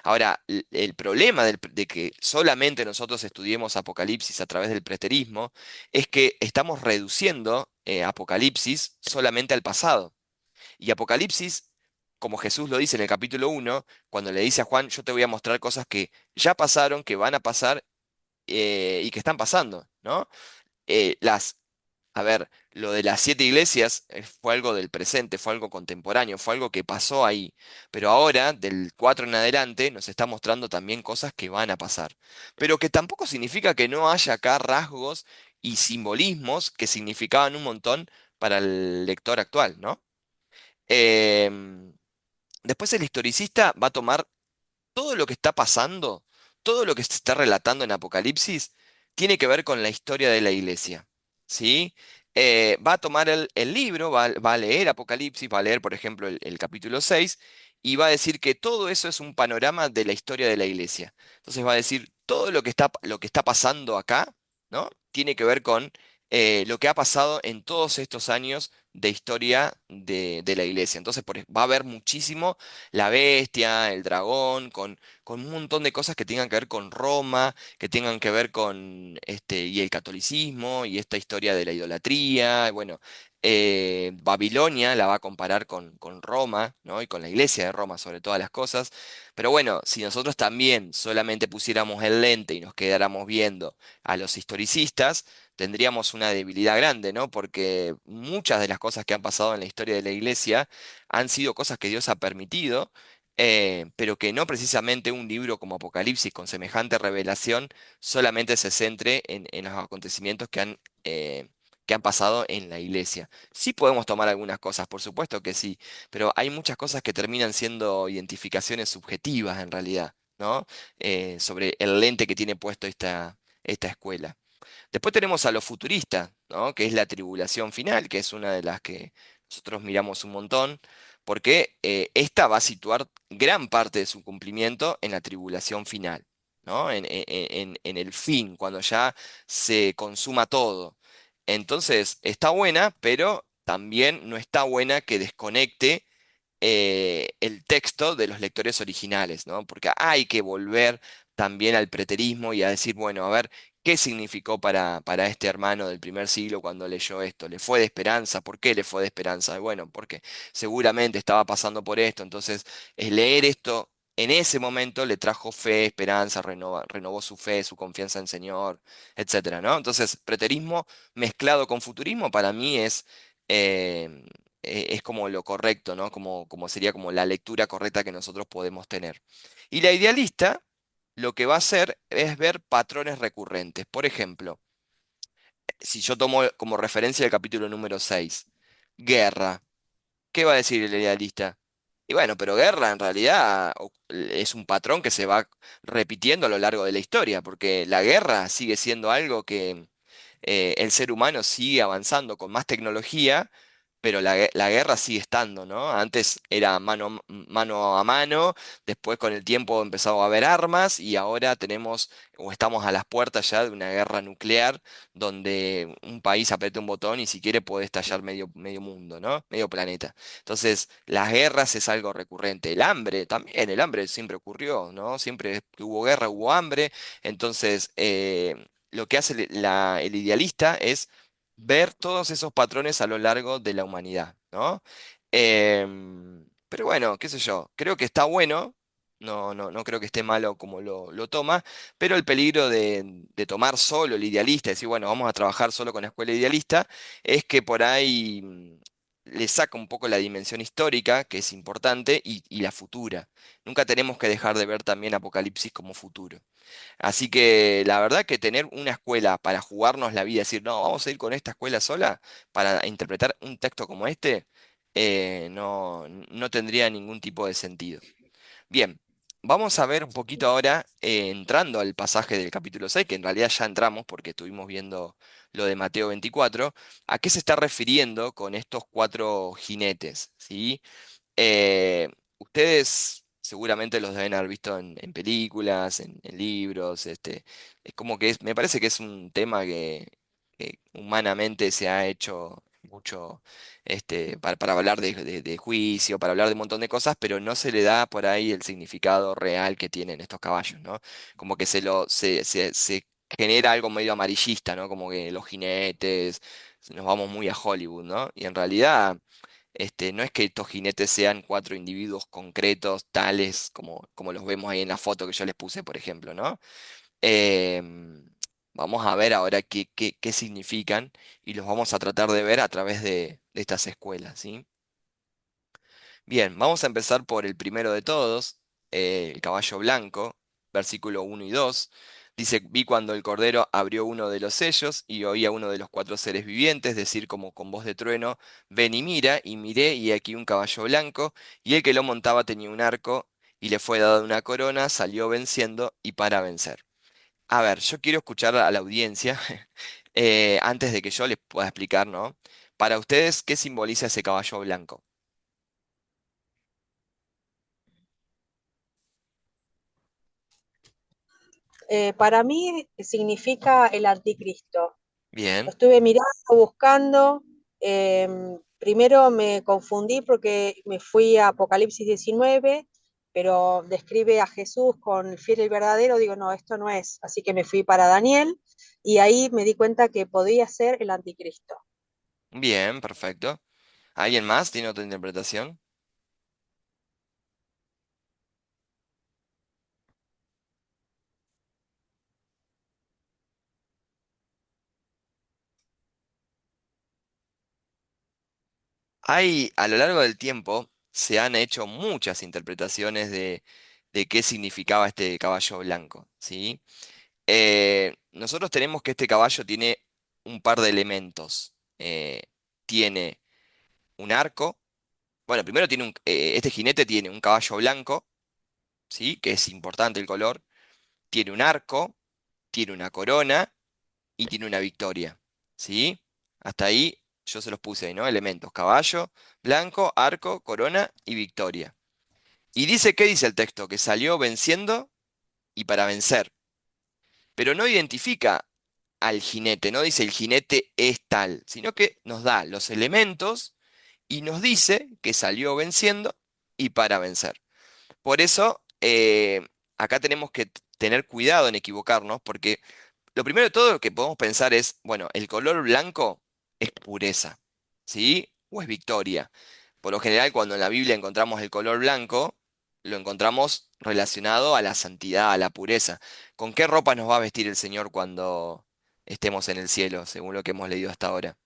Ahora, el problema de que solamente nosotros estudiemos Apocalipsis a través del preterismo es que estamos reduciendo Apocalipsis solamente al pasado. Y Apocalipsis, como Jesús lo dice en el capítulo 1, cuando le dice a Juan, yo te voy a mostrar cosas que ya pasaron, que van a pasar y que están pasando, ¿no? Las A ver, lo de las 7 iglesias fue algo del presente, fue algo contemporáneo, fue algo que pasó ahí. Pero ahora, del 4 en adelante, nos está mostrando también cosas que van a pasar. Pero que tampoco significa que no haya acá rasgos y simbolismos que significaban un montón para el lector actual, ¿no? Em, Después el historicista va a tomar todo lo que está pasando, todo lo que se está relatando en Apocalipsis, tiene que ver con la historia de la iglesia. ¿Sí? Va a tomar el libro, va a leer Apocalipsis, va a leer, por ejemplo, el capítulo 6 y va a decir que todo eso es un panorama de la historia de la iglesia. Entonces va a decir, todo lo que está pasando acá, ¿no? Tiene que ver con lo que ha pasado en todos estos años de historia de la iglesia. Entonces va a haber muchísimo la bestia, el dragón, con un montón de cosas que tengan que ver con Roma, que tengan que ver con y el catolicismo y esta historia de la idolatría. Y bueno, Babilonia la va a comparar con Roma, ¿no? Y con la iglesia de Roma sobre todas las cosas. Pero bueno, si nosotros también solamente pusiéramos el lente y nos quedáramos viendo a los historicistas, tendríamos una debilidad grande, ¿no? Porque muchas de las cosas que han pasado en la historia de la iglesia han sido cosas que Dios ha permitido, pero que no precisamente un libro como Apocalipsis con semejante revelación solamente se centre en los acontecimientos que han pasado en la iglesia. Sí podemos tomar algunas cosas, por supuesto que sí, pero hay muchas cosas que terminan siendo identificaciones subjetivas en realidad, ¿no? Sobre el lente que tiene puesto esta escuela. Después tenemos a los futuristas, ¿no? Que es la tribulación final, que es una de las que nosotros miramos un montón, porque esta va a situar gran parte de su cumplimiento en la tribulación final, ¿no? En el fin, cuando ya se consuma todo. Entonces, está buena, pero también no está buena que desconecte el texto de los lectores originales, ¿no? Porque hay que volver también al preterismo y a decir, bueno, a ver, ¿qué significó para este hermano del primer siglo cuando leyó esto? ¿Le fue de esperanza? ¿Por qué le fue de esperanza? Y bueno, porque seguramente estaba pasando por esto, entonces leer esto en ese momento le trajo fe, esperanza, renovó su fe, su confianza en el Señor, etcétera, ¿no? Entonces, preterismo mezclado con futurismo para mí eh, es como lo correcto, ¿no? Como sería como la lectura correcta que nosotros podemos tener. Y la idealista lo que va a hacer es ver patrones recurrentes. Por ejemplo, si yo tomo como referencia el capítulo número 6, guerra. ¿Qué va a decir el idealista? Y bueno, pero guerra en realidad es un patrón que se va repitiendo a lo largo de la historia, porque la guerra sigue siendo algo que el ser humano sigue avanzando con más tecnología, pero la guerra sigue estando, ¿no? Antes era mano a mano, después con el tiempo empezó a haber armas y ahora tenemos o estamos a las puertas ya de una guerra nuclear donde un país aprieta un botón y si quiere puede estallar medio mundo, ¿no? Medio planeta. Entonces, las guerras es algo recurrente. El hambre también, el hambre siempre ocurrió, ¿no? Siempre que hubo guerra, hubo hambre. Entonces, lo que hace el idealista es ver todos esos patrones a lo largo de la humanidad, ¿no? Pero bueno, qué sé yo, creo que está bueno no creo que esté malo como lo toma, pero el peligro de tomar solo el idealista, decir, bueno, vamos a trabajar solo con la escuela idealista, es que por ahí le saca un poco la dimensión histórica, que es importante, y la futura. Nunca tenemos que dejar de ver también Apocalipsis como futuro. Así que la verdad que tener una escuela para jugarnos la vida, decir, no, vamos a ir con esta escuela sola para interpretar un texto como este, no tendría ningún tipo de sentido. Bien, vamos a ver un poquito ahora, entrando al pasaje del capítulo 6, que en realidad ya entramos porque estuvimos viendo lo de Mateo 24, a qué se está refiriendo con estos cuatro jinetes, ¿sí? Ustedes seguramente los deben haber visto en películas, en libros, es como que me parece que es un tema que humanamente se ha hecho mucho para hablar de juicio, para hablar de un montón de cosas, pero no se le da por ahí el significado real que tienen estos caballos, ¿no? Como que se genera algo medio amarillista, ¿no? Como que los jinetes, nos vamos muy a Hollywood, ¿no? Y en realidad no es que estos jinetes sean cuatro individuos concretos, tales como los vemos ahí en la foto que yo les puse, por ejemplo, ¿no? Em, Vamos a ver ahora qué significan y los vamos a tratar de ver a través de estas escuelas, ¿sí? Bien, vamos a empezar por el primero de todos, el caballo blanco, versículo 1 y 2. Dice, vi cuando el Cordero abrió uno de los sellos y oí a uno de los cuatro seres vivientes decir como con voz de trueno, ven y mira, y miré y aquí un caballo blanco, y el que lo montaba tenía un arco, y le fue dada una corona, salió venciendo y para vencer. A ver, yo quiero escuchar a la audiencia, antes de que yo les pueda explicar, ¿no? Para ustedes, ¿qué simboliza ese caballo blanco? Para mí significa el anticristo. Lo Bien. estuve mirando, buscando. Primero me confundí porque me fui a Apocalipsis 19, pero describe a Jesús con el fiel y el verdadero. Digo, no, esto no es. Así que me fui para Daniel y ahí me di cuenta que podía ser el anticristo. Bien, perfecto. ¿Alguien más tiene otra interpretación? Hay, a lo largo del tiempo, se han hecho muchas interpretaciones de qué significaba este caballo blanco, ¿sí? Nosotros tenemos que este caballo tiene un par de elementos. Tiene un arco. Bueno, primero este jinete tiene un caballo blanco, ¿sí? Que es importante el color. Tiene un arco, tiene una corona y tiene una victoria, ¿sí? Hasta ahí yo se los puse ahí, ¿no? Elementos, caballo, blanco, arco, corona y victoria. Y dice, ¿qué dice el texto? Que salió venciendo y para vencer. Pero no identifica al jinete, no dice el jinete es tal, sino que nos da los elementos y nos dice que salió venciendo y para vencer. Por eso, acá tenemos que tener cuidado en equivocarnos, porque lo primero de todo que podemos pensar es, bueno, el color blanco es pureza, ¿sí? O es victoria. Por lo general, cuando en la Biblia encontramos el color blanco, lo encontramos relacionado a la santidad, a la pureza. ¿Con qué ropa nos va a vestir el Señor cuando estemos en el cielo, según lo que hemos leído hasta ahora?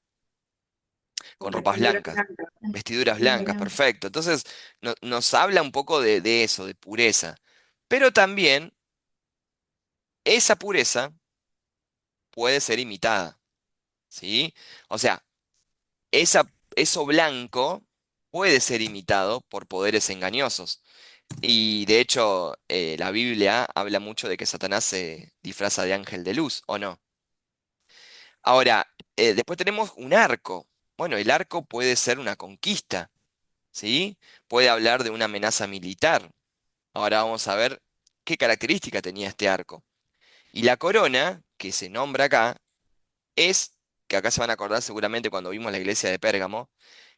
Con ropas Vestidura blancas, blanca. vestiduras Vestidura blancas, blanca. perfecto. Entonces, nos habla un poco de eso, de pureza. Pero también esa pureza puede ser imitada, ¿sí? O sea, eso blanco puede ser imitado por poderes engañosos. Y de hecho, la Biblia habla mucho de que Satanás se disfraza de ángel de luz, ¿o no? Ahora, después tenemos un arco. Bueno, el arco puede ser una conquista, ¿sí? Puede hablar de una amenaza militar. Ahora vamos a ver qué característica tenía este arco. Y la corona, que se nombra acá, es, que acá se van a acordar seguramente cuando vimos la iglesia de Pérgamo,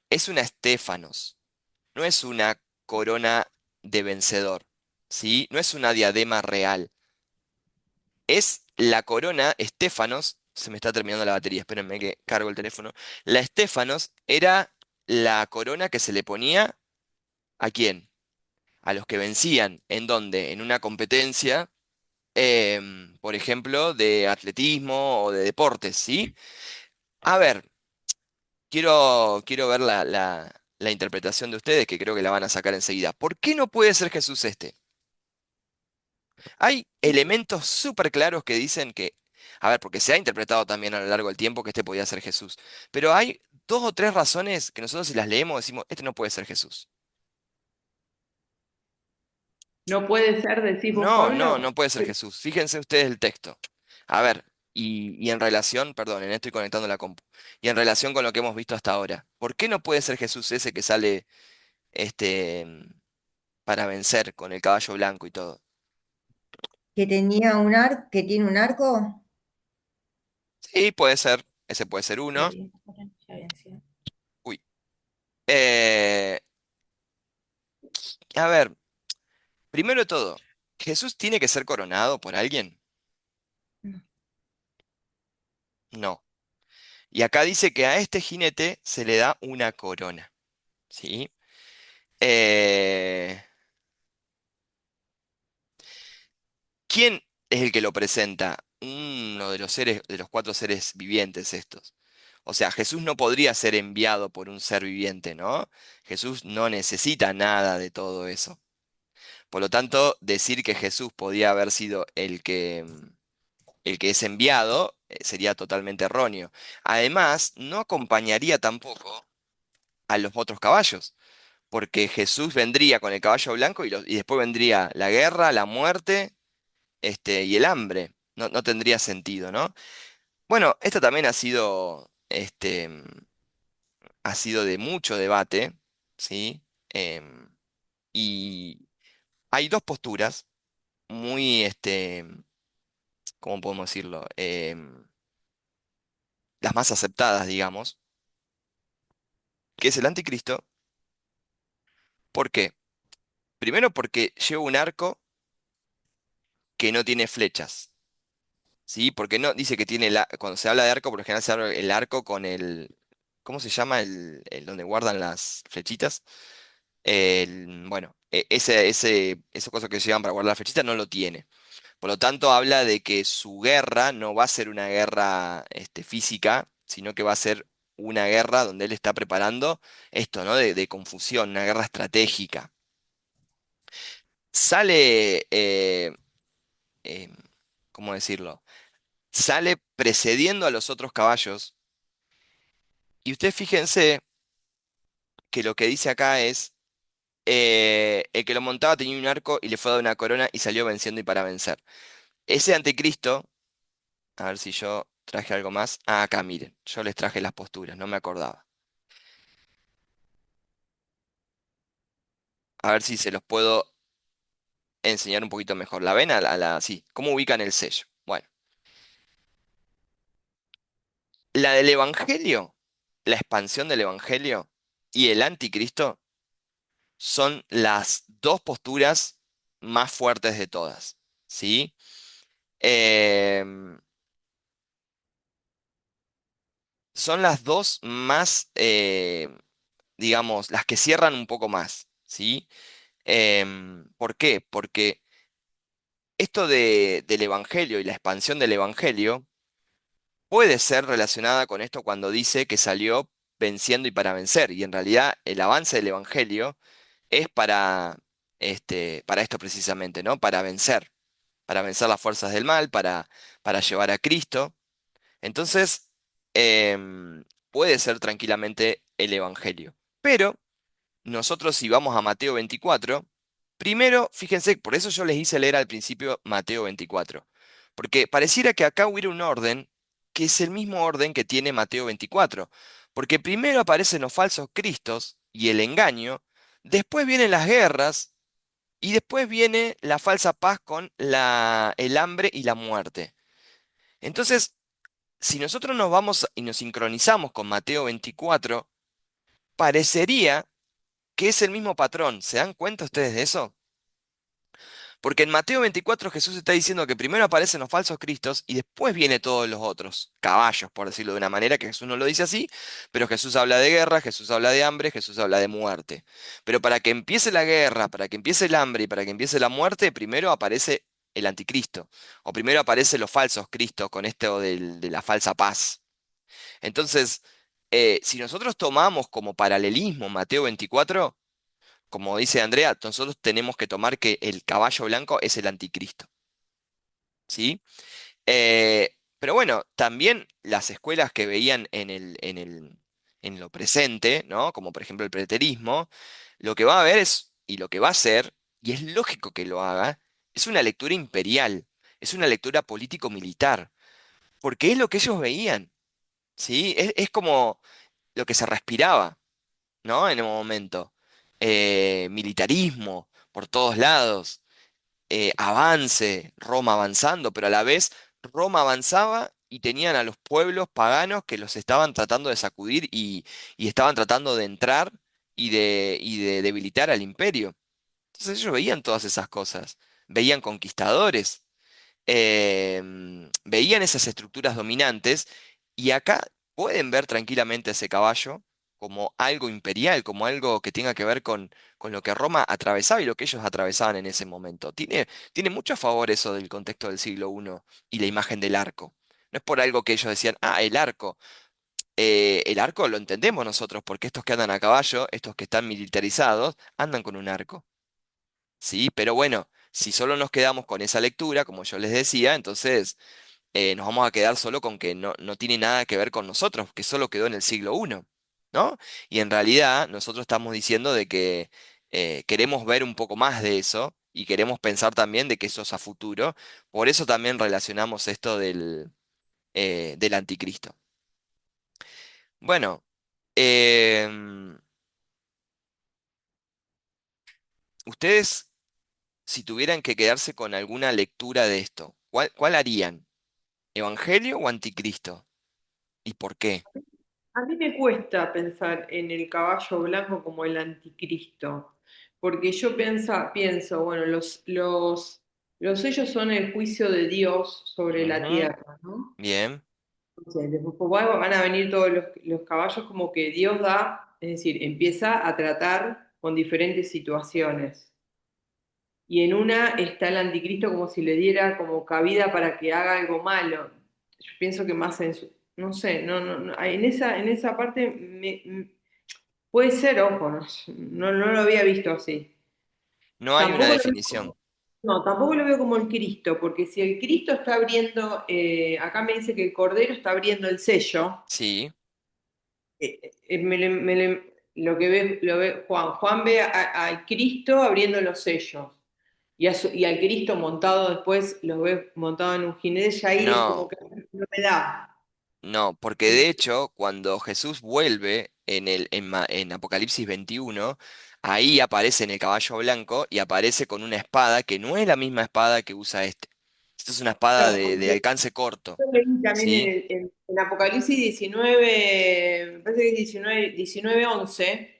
es una estéfanos, no es una corona de vencedor, ¿sí? No es una diadema real, es la corona estéfanos, se me está terminando la batería, espérenme que cargo el teléfono. La estéfanos era la corona que se le ponía ¿a quién? a los que vencían. ¿En dónde? En una competencia, por ejemplo, de atletismo o de deportes, ¿sí? A ver, quiero ver la interpretación de ustedes, que creo que la van a sacar enseguida. ¿Por qué no puede ser Jesús este? Hay elementos súper claros que dicen que, a ver, porque se ha interpretado también a lo largo del tiempo que este podía ser Jesús, pero hay dos o tres razones que nosotros si las leemos decimos, este no puede ser Jesús. No puede ser, decís vos, No, no, Pablo. no puede ser Jesús. Fíjense ustedes el texto. A ver, y en relación, perdón, estoy conectando la compu, y en relación con lo que hemos visto hasta ahora, ¿por qué no puede ser Jesús ese que sale este, para vencer con el caballo blanco y todo? Que tiene un arco. Sí, puede ser, ese puede ser uno. Ya venció. Uy. Eh, a ver, primero de todo, ¿Jesús tiene que ser coronado por alguien? No. No. Y acá dice que a este jinete se le da una corona, ¿sí? Eh, ¿Quién es el que lo presenta? Uno de los seres, de los cuatro seres vivientes estos. O sea, Jesús no podría ser enviado por un ser viviente, ¿no? Jesús no necesita nada de todo eso. Por lo tanto, decir que Jesús podía haber sido el que es enviado sería totalmente erróneo. Además, no acompañaría tampoco a los otros caballos, porque Jesús vendría con el caballo blanco y después vendría la guerra, la muerte, y el hambre. No, no tendría sentido, ¿no? Bueno, esto también ha sido de mucho debate, ¿sí? Em, y hay dos posturas muy, ¿cómo podemos decirlo? Las más aceptadas, digamos, que es el anticristo. ¿Por qué? Primero porque lleva un arco que no tiene flechas, ¿sí? Porque no dice que tiene, cuando se habla de arco, por lo general se habla el arco con ¿cómo se llama? El donde guardan las flechitas. Bueno, ese cosa que se llevan para guardar las flechitas no lo tiene. Por lo tanto, habla de que su guerra no va a ser una guerra, física, sino que va a ser una guerra donde él está preparando esto, ¿no? De confusión, una guerra estratégica. Sale, eh, ¿cómo decirlo? Sale precediendo a los otros caballos. Y ustedes fíjense que lo que dice acá es, el que lo montaba tenía un arco y le fue dado una corona y salió venciendo y para vencer. Ese anticristo, a ver si yo traje algo más. Ah, acá miren, yo les traje las posturas, no me acordaba. A ver si se los puedo enseñar un poquito mejor. ¿La ven? Sí, ¿cómo ubican el sello? Bueno, la del Evangelio, la expansión del Evangelio y el anticristo son las dos posturas más fuertes de todas, ¿sí? Em, son las dos más, digamos, las que cierran un poco más, ¿sí? ¿Por qué? Porque esto del Evangelio y la expansión del Evangelio puede ser relacionada con esto cuando dice que salió venciendo y para vencer, y en realidad el avance del Evangelio es para esto precisamente, ¿no? Para vencer las fuerzas del mal, para llevar a Cristo. Entonces, puede ser tranquilamente el Evangelio. Pero nosotros si vamos a Mateo 24, primero, fíjense, por eso yo les hice leer al principio Mateo 24, porque pareciera que acá hubiera un orden que es el mismo orden que tiene Mateo 24, porque primero aparecen los falsos cristos y el engaño, después vienen las guerras y después viene la falsa paz con el hambre y la muerte. Entonces, si nosotros nos vamos y nos sincronizamos con Mateo 24, parecería que es el mismo patrón. ¿Se dan cuenta ustedes de eso? Porque en Mateo 24 Jesús está diciendo que primero aparecen los falsos cristos y después viene todos los otros, caballos, por decirlo de una manera, que Jesús no lo dice así, pero Jesús habla de guerra, Jesús habla de hambre, Jesús habla de muerte. Pero para que empiece la guerra, para que empiece el hambre y para que empiece la muerte, primero aparece el anticristo, o primero aparecen los falsos cristos con esto de la falsa paz. Entonces, si nosotros tomamos como paralelismo Mateo 24, como dice Andrea, nosotros tenemos que tomar que el caballo blanco es el anticristo, ¿sí? Pero bueno, también las escuelas que veían en lo presente, ¿no? Como por ejemplo el preterismo, lo que va a ver es, y lo que va a hacer, y es lógico que lo haga, es una lectura imperial, es una lectura político-militar, porque es lo que ellos veían, ¿sí? Es como lo que se respiraba, ¿no? En el momento. Militarismo por todos lados, avance, Roma avanzando, pero a la vez Roma avanzaba y tenían a los pueblos paganos que los estaban tratando de sacudir y estaban tratando de entrar y de debilitar al imperio. Entonces ellos veían todas esas cosas, veían conquistadores, veían esas estructuras dominantes y acá pueden ver tranquilamente ese caballo como algo imperial, como algo que tenga que ver con lo que Roma atravesaba y lo que ellos atravesaban en ese momento. Tiene mucho a favor eso del contexto del siglo I y la imagen del arco. No es por algo que ellos decían, ah, el arco. El arco lo entendemos nosotros, porque estos que andan a caballo, estos que están militarizados, andan con un arco. ¿Sí? Pero bueno, si solo nos quedamos con esa lectura, como yo les decía, entonces nos vamos a quedar solo con que no tiene nada que ver con nosotros, que solo quedó en el siglo I, ¿no? Y en realidad nosotros estamos diciendo de que queremos ver un poco más de eso y queremos pensar también de que eso es a futuro. Por eso también relacionamos esto del anticristo. Bueno, em, ustedes, si tuvieran que quedarse con alguna lectura de esto, ¿cuál harían? ¿Evangelio o anticristo? ¿Y por qué? A mí me cuesta pensar en el caballo blanco como el anticristo, porque yo pienso, bueno, los sellos son el juicio de Dios sobre la Ujú, tierra, ¿no? bien, Entonces, después van a venir todos los caballos como que Dios da, es decir, empieza a tratar con diferentes situaciones. Y en una está el anticristo como si le diera como cabida para que haga algo malo. Yo pienso que más en su, no sé, en esa parte puede ser, ojo, no lo había visto así. no hay una Tampoco lo veo definición. no, tampoco lo veo como el Cristo, porque si el Cristo está abriendo, acá me dice que el Cordero está abriendo el sello, Sí, lo que lo ve Juan. Juan ve al Cristo abriendo los sellos. Y al Cristo montado después, lo ve montado en un jinete, ya ahí es como no, que no me da. no, porque de hecho, cuando Jesús vuelve en Apocalipsis 21, ahí aparece en el caballo blanco y aparece con una espada que no es la misma espada que usa este. Esta es una espada Claro, de porque alcance corto, yo leí también ¿sí? en Apocalipsis 19, me parece que es 19:11,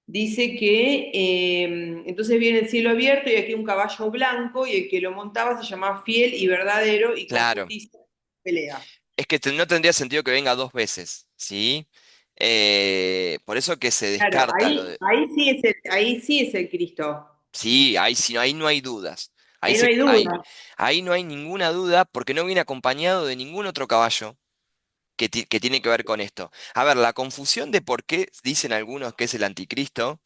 dice que entonces viene el cielo abierto y aquí un caballo blanco y el que lo montaba se llamaba fiel y verdadero y con Claro, justicia pelea. es que no tendría sentido que venga dos veces, ¿sí? Por eso que se Claro, descarta lo de... ahí sí es el Cristo. Sí, ahí no hay dudas. Ahí, Ahí no se, hay ahí, duda. ahí no hay ninguna duda porque no viene acompañado de ningún otro caballo que tiene que ver con esto. A ver, la confusión de por qué dicen algunos que es el anticristo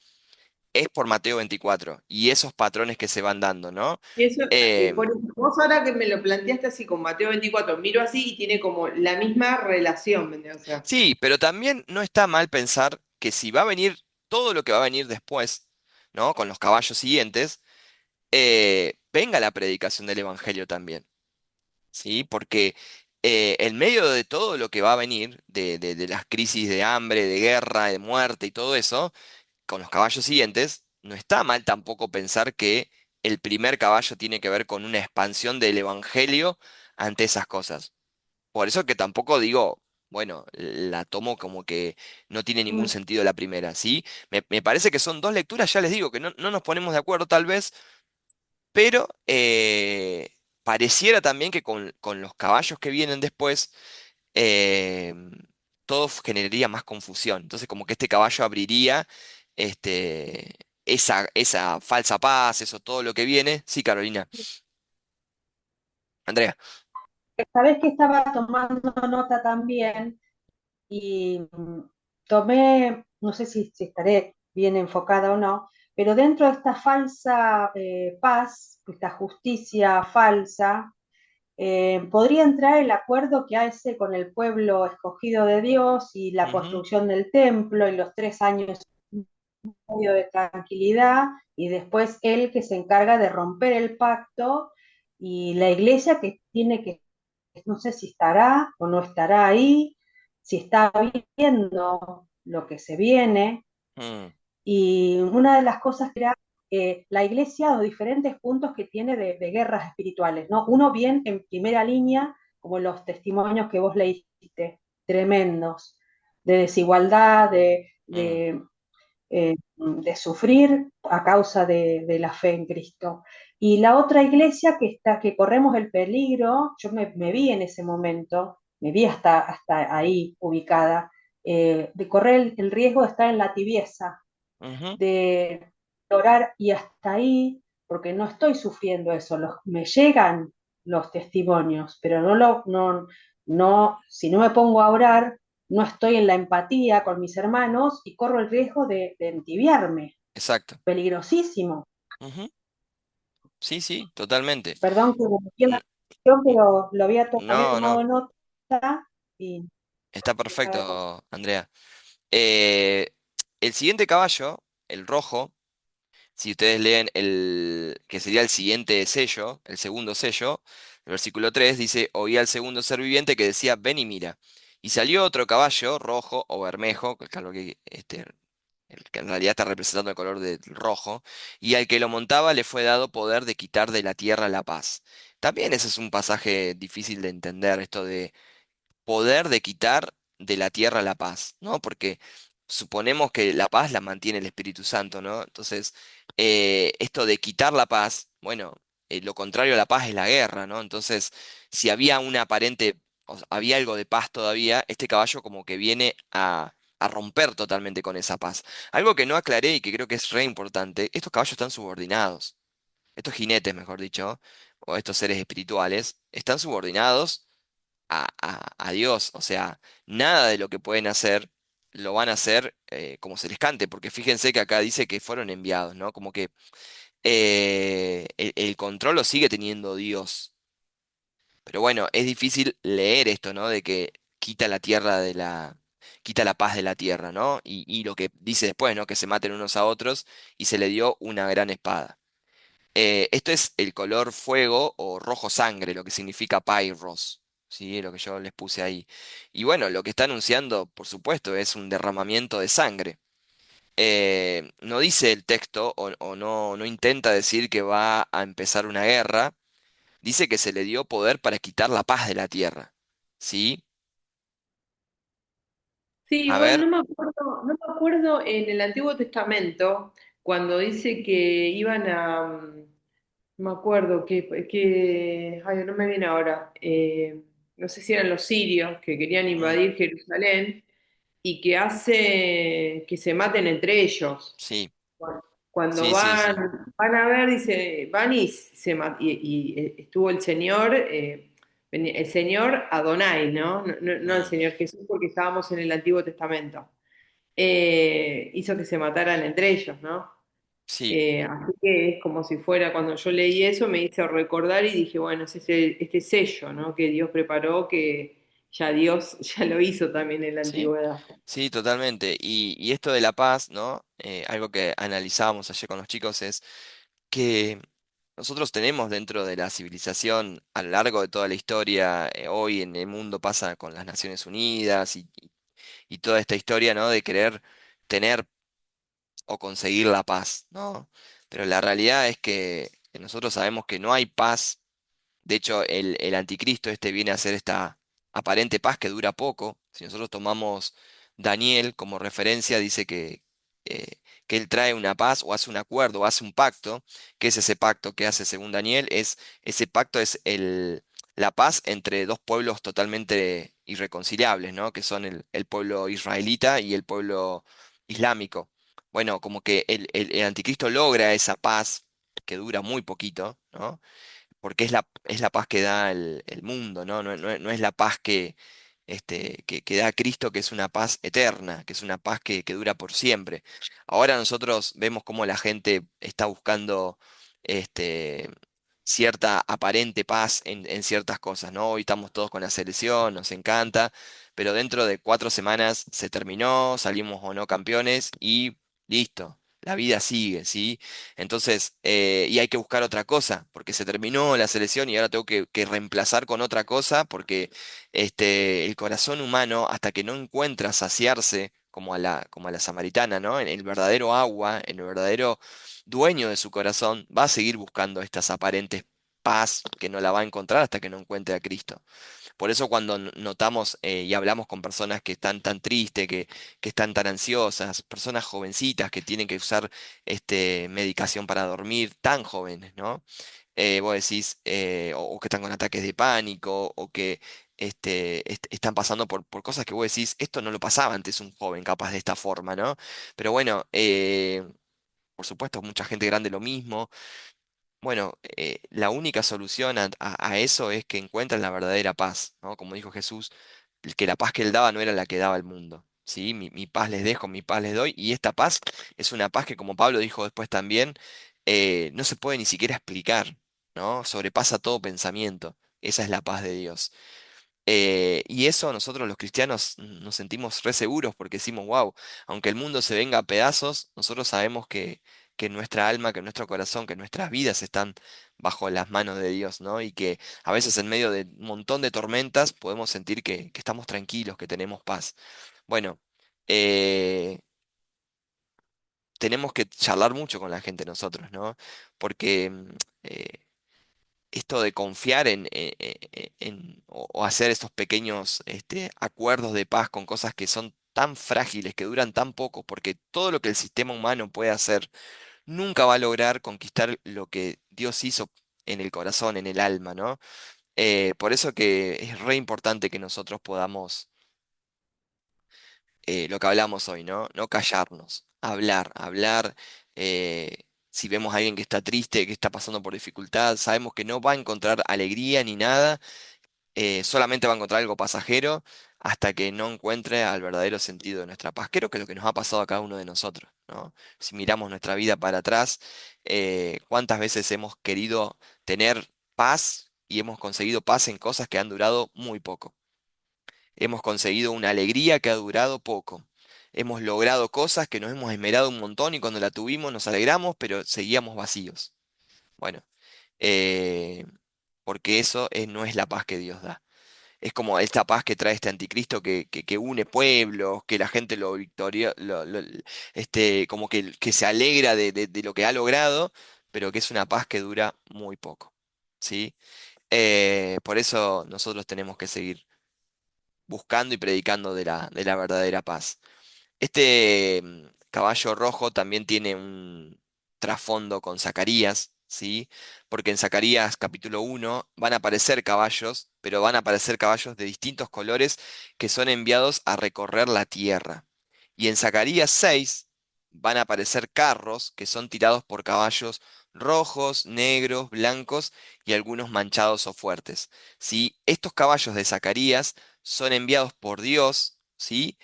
es por Mateo 24 y esos patrones que se van dando, ¿no? Y eso, Em, vos ahora que me lo planteaste así con Mateo 24 miro así y tiene como la misma relación, ¿me entiendes? O sea, sí, pero también no está mal pensar que si va a venir todo lo que va a venir después, ¿no? Con los caballos siguientes, venga la predicación del Evangelio también. ¿Sí? Porque en medio de todo lo que va a venir, de las crisis de hambre, de guerra, de muerte y todo eso, con los caballos siguientes, no está mal tampoco pensar que el primer caballo tiene que ver con una expansión del evangelio ante esas cosas. Por eso que tampoco digo, bueno, la tomo como que no tiene ningún mm, sentido la primera, ¿sí? Me parece que son dos lecturas, ya les digo, que no nos ponemos de acuerdo tal vez, pero pareciera también que con los caballos que vienen después, eh, todo generaría más confusión. Entonces, como que este caballo abriría este, esa falsa paz, eso, todo lo que viene. Sí, Carolina. Andrea. Sabés que estaba tomando nota también y tomé, no sé si estaré bien enfocada o no, pero dentro de esta falsa paz, esta justicia falsa, podría entrar el acuerdo que hace con el pueblo escogido de Dios y la Ujú, construcción del templo y los 3 años y medio de tranquilidad, y después él que se encarga de romper el pacto, y la iglesia que tiene que, no sé si estará o no estará ahí, si está viendo lo que se viene. mm, Y una de las cosas que era la iglesia, los diferentes puntos que tiene de guerras espirituales, ¿no? Uno bien en primera línea, como los testimonios que vos leíste, tremendos, de desigualdad, mm, de sufrir a causa de la fe en Cristo. Y la otra iglesia que corremos el peligro, yo me vi en ese momento, me vi hasta ahí ubicada, de correr el riesgo de estar en la tibieza, ujú, de orar y hasta ahí, porque no estoy sufriendo eso, me llegan los testimonios, pero no, si no me pongo a orar, no estoy en la empatía con mis hermanos y corro el riesgo de entibiarme. exacto. Peligrosísimo. Ujú, sí, sí, totalmente. Perdón que me metí en la N- cuestión, n- pero había No, tomado no, nota y está cada cosa. perfecto, Andrea. Eh, el siguiente caballo, el rojo, si ustedes leen el que sería el siguiente sello, el segundo sello, el versículo 3 dice, oí al segundo ser viviente que decía, ven y mira. Y salió otro caballo rojo o bermejo, que es algo que, el que en realidad está representando el color del rojo, y al que lo montaba le fue dado poder de quitar de la tierra la paz. También ese es un pasaje difícil de entender, esto de poder de quitar de la tierra la paz, ¿no? Porque suponemos que la paz la mantiene el Espíritu Santo, ¿no? Entonces, esto de quitar la paz, bueno, lo contrario a la paz es la guerra, ¿no? Entonces, si había una aparente, o sea, había algo de paz todavía, este caballo como que viene a romper totalmente con esa paz. Algo que no aclaré y que creo que es re importante, estos caballos están subordinados, estos jinetes, mejor dicho, o estos seres espirituales, están subordinados a Dios. O sea, nada de lo que pueden hacer lo van a hacer como se les cante, porque fíjense que acá dice que fueron enviados, ¿no? Como que el control lo sigue teniendo Dios. Pero bueno, es difícil leer esto, ¿no? De que quita la tierra quita la paz de la tierra, ¿no? Y lo que dice después, ¿no? Que se maten unos a otros y se le dio una gran espada. Esto es el color fuego o rojo sangre, lo que significa Pyros, ¿sí? Lo que yo les puse ahí. Y bueno, lo que está anunciando, por supuesto, es un derramamiento de sangre. No dice el texto o no intenta decir que va a empezar una guerra, dice que se le dio poder para quitar la paz de la tierra, ¿sí? Sí, A igual ver, no me acuerdo en el Antiguo Testamento cuando dice que iban a, no me acuerdo ay, no me viene ahora, no sé si eran los sirios que querían mm, invadir Jerusalén y que hace que se maten entre ellos. sí, Cuando sí, sí, sí, van a ver, dice, van estuvo el Señor, el Señor Adonai, ¿no? No el mm, Señor Jesús, porque estábamos en el Antiguo Testamento. Hizo que se mataran entre ellos, ¿no? sí, Así que es como si fuera, cuando yo leí eso, me hizo recordar y dije, bueno, es este sello, ¿no? Que Dios preparó, que ya Dios ya lo hizo también en la sí. antigüedad. Sí, totalmente. Y esto de la paz, ¿no? Algo que analizábamos ayer con los chicos es que nosotros tenemos dentro de la civilización a lo largo de toda la historia, hoy en el mundo pasa con las Naciones Unidas y toda esta historia, ¿no? De querer tener o conseguir la paz, ¿no? Pero la realidad es que nosotros sabemos que no hay paz. De hecho, el anticristo este viene a ser esta aparente paz que dura poco. Si nosotros tomamos Daniel como referencia, dice que que Él trae una paz o hace un acuerdo o hace un pacto. ¿Qué es ese pacto que hace según Daniel? Ese pacto es la paz entre dos pueblos totalmente irreconciliables, ¿no? Que son el pueblo israelita y el pueblo islámico. Bueno, como que el anticristo logra esa paz que dura muy poquito, ¿no? Porque es la paz que da el mundo, ¿no? No es la paz que da Cristo, que es una paz eterna, que es una paz que dura por siempre. Ahora nosotros vemos cómo la gente está buscando este, cierta aparente paz en ciertas cosas, ¿no? Hoy estamos todos con la selección, nos encanta, pero dentro de 4 semanas se terminó, salimos o no campeones y listo. La vida sigue, ¿sí? Entonces, y hay que buscar otra cosa, porque se terminó la selección y ahora tengo que reemplazar con otra cosa, porque el corazón humano, hasta que no encuentra saciarse, como a la samaritana, ¿no? En el verdadero agua, en el verdadero dueño de su corazón, va a seguir buscando estas aparentes paz que no la va a encontrar hasta que no encuentre a Cristo. Por eso cuando notamos y hablamos con personas que están tan tristes, que están tan ansiosas, personas jovencitas que tienen que usar medicación para dormir, tan jóvenes, ¿no? Vos decís, o que están con ataques de pánico, o que están pasando por cosas que vos decís, esto no lo pasaba antes un joven capaz de esta forma, ¿no? Pero bueno, por supuesto, mucha gente grande lo mismo. Bueno, la única solución a eso es que encuentren la verdadera paz, ¿no? Como dijo Jesús, que la paz que Él daba no era la que daba el mundo, ¿sí? Mi paz les dejo, mi paz les doy, y esta paz es una paz que, como Pablo dijo después también, no se puede ni siquiera explicar, ¿no? Sobrepasa todo pensamiento. Esa es la paz de Dios. Y eso nosotros los cristianos nos sentimos re seguros porque decimos, wow, aunque el mundo se venga a pedazos, nosotros sabemos que nuestra alma, que nuestro corazón, que nuestras vidas están bajo las manos de Dios, ¿no? Y que a veces en medio de un montón de tormentas podemos sentir que estamos tranquilos, que tenemos paz. Bueno, eh, tenemos que charlar mucho con la gente nosotros, ¿no? Porque eh, esto de confiar o hacer estos pequeños acuerdos de paz con cosas que son tan frágiles, que duran tan poco, porque todo lo que el sistema humano puede hacer nunca va a lograr conquistar lo que Dios hizo en el corazón, en el alma, ¿no? Por eso que es re importante que nosotros podamos lo que hablamos hoy, ¿no? No callarnos, hablar. Si vemos a alguien que está triste, que está pasando por dificultad, sabemos que no va a encontrar alegría ni nada, solamente va a encontrar algo pasajero hasta que no encuentre al verdadero sentido de nuestra paz. Creo que es lo que nos ha pasado a cada uno de nosotros, ¿no? Si miramos nuestra vida para atrás, cuántas veces hemos querido tener paz y hemos conseguido paz en cosas que han durado muy poco. Hemos conseguido una alegría que ha durado poco. Hemos logrado cosas que nos hemos esmerado un montón y cuando la tuvimos nos alegramos, pero seguíamos vacíos. Bueno, eh, porque eso no es la paz que Dios da. Es como esta paz que trae este anticristo que une pueblos, que la gente lo victoria, como que se alegra de lo que ha logrado, pero que es una paz que dura muy poco. ¿Sí? Por eso nosotros tenemos que seguir buscando y predicando de la verdadera paz. Este caballo rojo también tiene un trasfondo con Zacarías, ¿sí? Porque en Zacarías capítulo 1 van a aparecer caballos, pero van a aparecer caballos de distintos colores que son enviados a recorrer la tierra. Y en Zacarías 6 van a aparecer carros que son tirados por caballos rojos, negros, blancos y algunos manchados o fuertes, ¿sí? Estos caballos de Zacarías son enviados por Dios, ¿sí?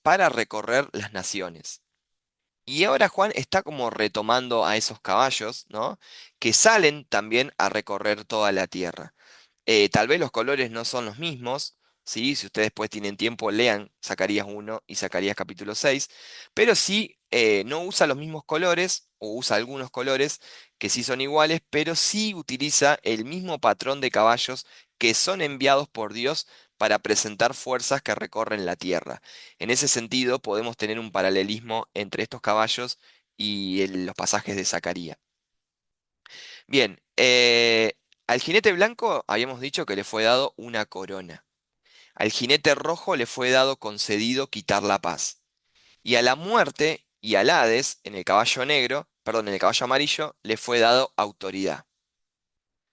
Para recorrer las naciones. Y ahora Juan está como retomando a esos caballos, ¿no? Que salen también a recorrer toda la tierra. Tal vez los colores no son los mismos, ¿sí? Si ustedes después tienen tiempo, lean Zacarías 1 y Zacarías capítulo 6, pero sí no usa los mismos colores, o usa algunos colores que sí son iguales, pero sí utiliza el mismo patrón de caballos que son enviados por Dios para presentar fuerzas que recorren la tierra. En ese sentido, podemos tener un paralelismo entre estos caballos y los pasajes de Zacarías. Bien, al jinete blanco habíamos dicho que le fue dado una corona. Al jinete rojo le fue dado concedido quitar la paz. Y a la muerte y al Hades, en el caballo negro, perdón, en el caballo amarillo, le fue dado autoridad.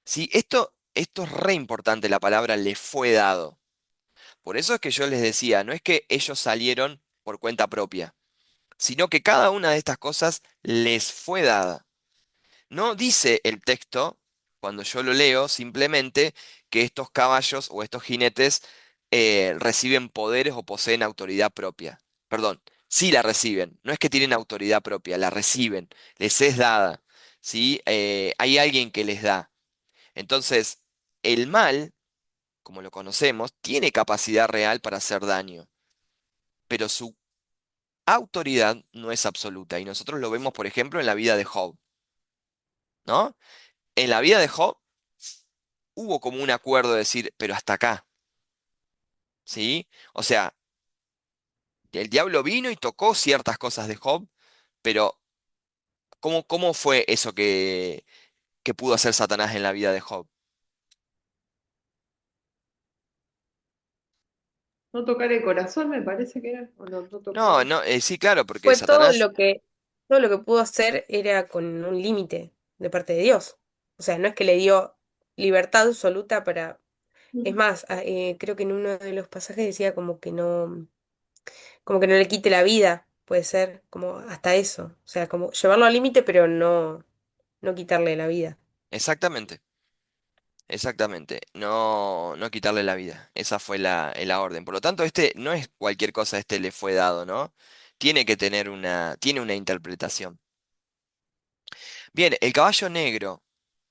¿Sí? Esto es re importante, la palabra le fue dado. Por eso es que yo les decía, no es que ellos salieron por cuenta propia, sino que cada una de estas cosas les fue dada. No dice el texto, cuando yo lo leo, simplemente que estos caballos o estos jinetes reciben poderes o poseen autoridad propia. Perdón, sí la reciben, no es que tienen autoridad propia, la reciben, les es dada, ¿sí? Hay alguien que les da. Entonces, el mal, como lo conocemos, tiene capacidad real para hacer daño, pero su autoridad no es absoluta. Y nosotros lo vemos, por ejemplo, en la vida de Job, ¿no? En la vida de Job hubo como un acuerdo de decir, pero hasta acá, ¿sí? O sea, el diablo vino y tocó ciertas cosas de Job, pero ¿cómo fue eso que pudo hacer Satanás en la vida de Job? No tocar el corazón, me parece que era, o no, no No, tocó. no, sí, claro, porque Fue Satanás, todo lo que pudo hacer era con un límite de parte de Dios. O sea, no es que le dio libertad absoluta para. Es más, creo que en uno de los pasajes decía como que no le quite la vida, puede ser, como hasta eso. O sea, como llevarlo al límite, pero no quitarle la vida. exactamente, exactamente, no quitarle la vida, esa fue la orden. Por lo tanto, este no es cualquier cosa, este le fue dado, ¿no? Tiene que tener tiene una interpretación. Bien, el caballo negro.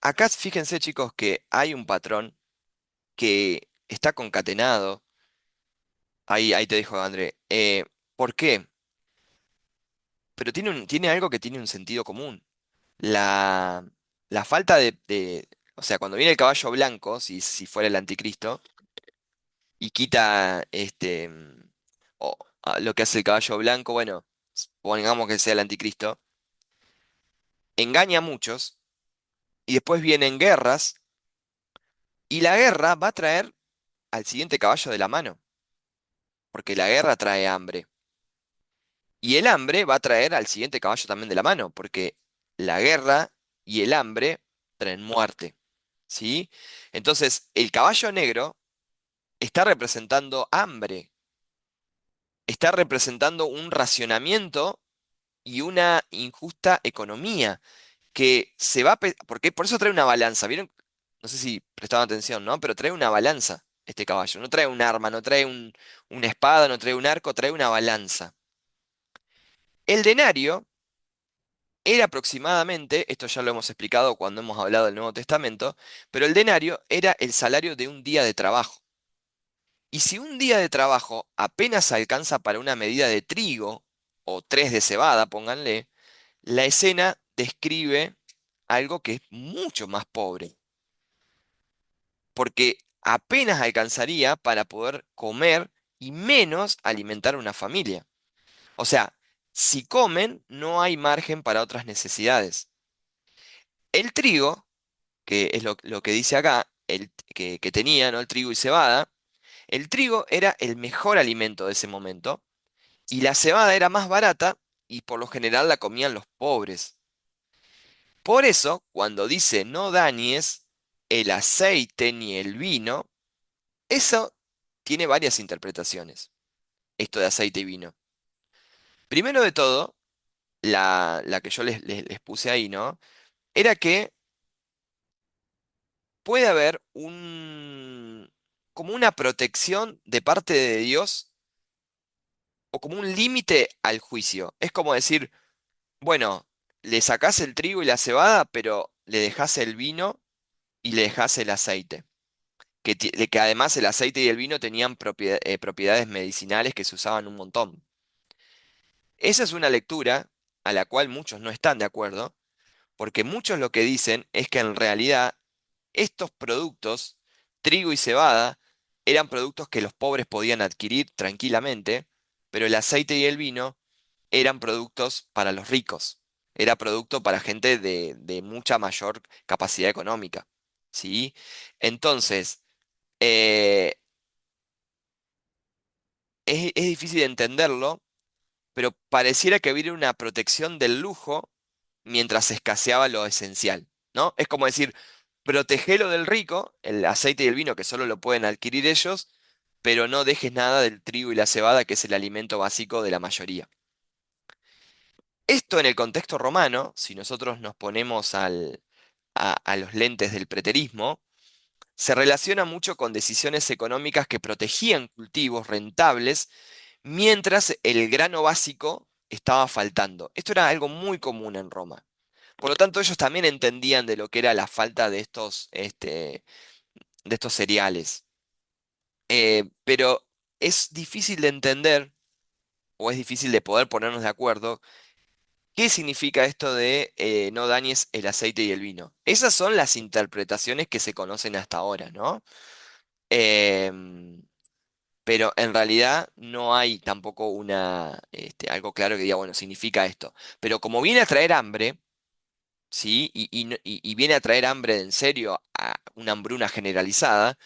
Acá fíjense, chicos, que hay un patrón que está concatenado. Ahí te dejo, André. ¿Por qué? Pero tiene algo que tiene un sentido común. La, la falta o sea, cuando viene el caballo blanco, si fuera el anticristo, y quita lo que hace el caballo blanco, bueno, pongamos que sea el anticristo, engaña a muchos, y después vienen guerras, y la guerra va a traer al siguiente caballo de la mano, porque la guerra trae hambre. Y el hambre va a traer al siguiente caballo también de la mano, porque la guerra y el hambre traen muerte. ¿Sí? Entonces, el caballo negro está representando hambre, está representando un racionamiento y una injusta economía que se va porque por eso trae una balanza. ¿Vieron? No sé si prestaban atención, ¿no? Pero trae una balanza este caballo. No trae un arma, no trae una espada, no trae un arco, trae una balanza. El denario era aproximadamente, esto ya lo hemos explicado cuando hemos hablado del Nuevo Testamento, pero el denario era el salario de un día de trabajo. Y si un día de trabajo apenas alcanza para una medida de trigo o tres de cebada, pónganle, la escena describe algo que es mucho más pobre, porque apenas alcanzaría para poder comer y menos alimentar a una familia. O sea, si comen, no hay margen para otras necesidades. El trigo, que es lo que dice acá, que tenía, ¿no? El trigo y cebada, el trigo era el mejor alimento de ese momento y la cebada era más barata y por lo general la comían los pobres. Por eso, cuando dice no dañes el aceite ni el vino, eso tiene varias interpretaciones, esto de aceite y vino. Primero de todo, la que yo les puse ahí, ¿no? Era que puede haber como una protección de parte de Dios o como un límite al juicio. Es como decir, bueno, le sacás el trigo y la cebada, pero le dejás el vino y le dejás el aceite. Que además el aceite y el vino tenían propiedades medicinales que se usaban un montón. Esa es una lectura a la cual muchos no están de acuerdo, porque muchos lo que dicen es que en realidad estos productos, trigo y cebada, eran productos que los pobres podían adquirir tranquilamente, pero el aceite y el vino eran productos para los ricos, era producto para gente de mucha mayor capacidad económica, ¿sí? Entonces, eh, es difícil de entenderlo pero pareciera que hubiera una protección del lujo mientras escaseaba lo esencial, ¿no? Es como decir, protegelo del rico, el aceite y el vino que solo lo pueden adquirir ellos, pero no dejes nada del trigo y la cebada, que es el alimento básico de la mayoría. Esto en el contexto romano, si nosotros nos ponemos a los lentes del preterismo, se relaciona mucho con decisiones económicas que protegían cultivos rentables mientras el grano básico estaba faltando. Esto era algo muy común en Roma. Por lo tanto, ellos también entendían de lo que era la falta de estos cereales. Pero es difícil de entender o es difícil de poder ponernos de acuerdo qué significa esto de no dañes el aceite y el vino. Esas son las interpretaciones que se conocen hasta ahora, ¿no? Em, pero en realidad no hay tampoco algo claro que diga, bueno, significa esto. Pero como viene a traer hambre, ¿sí? Y viene a traer hambre en serio, a una hambruna generalizada,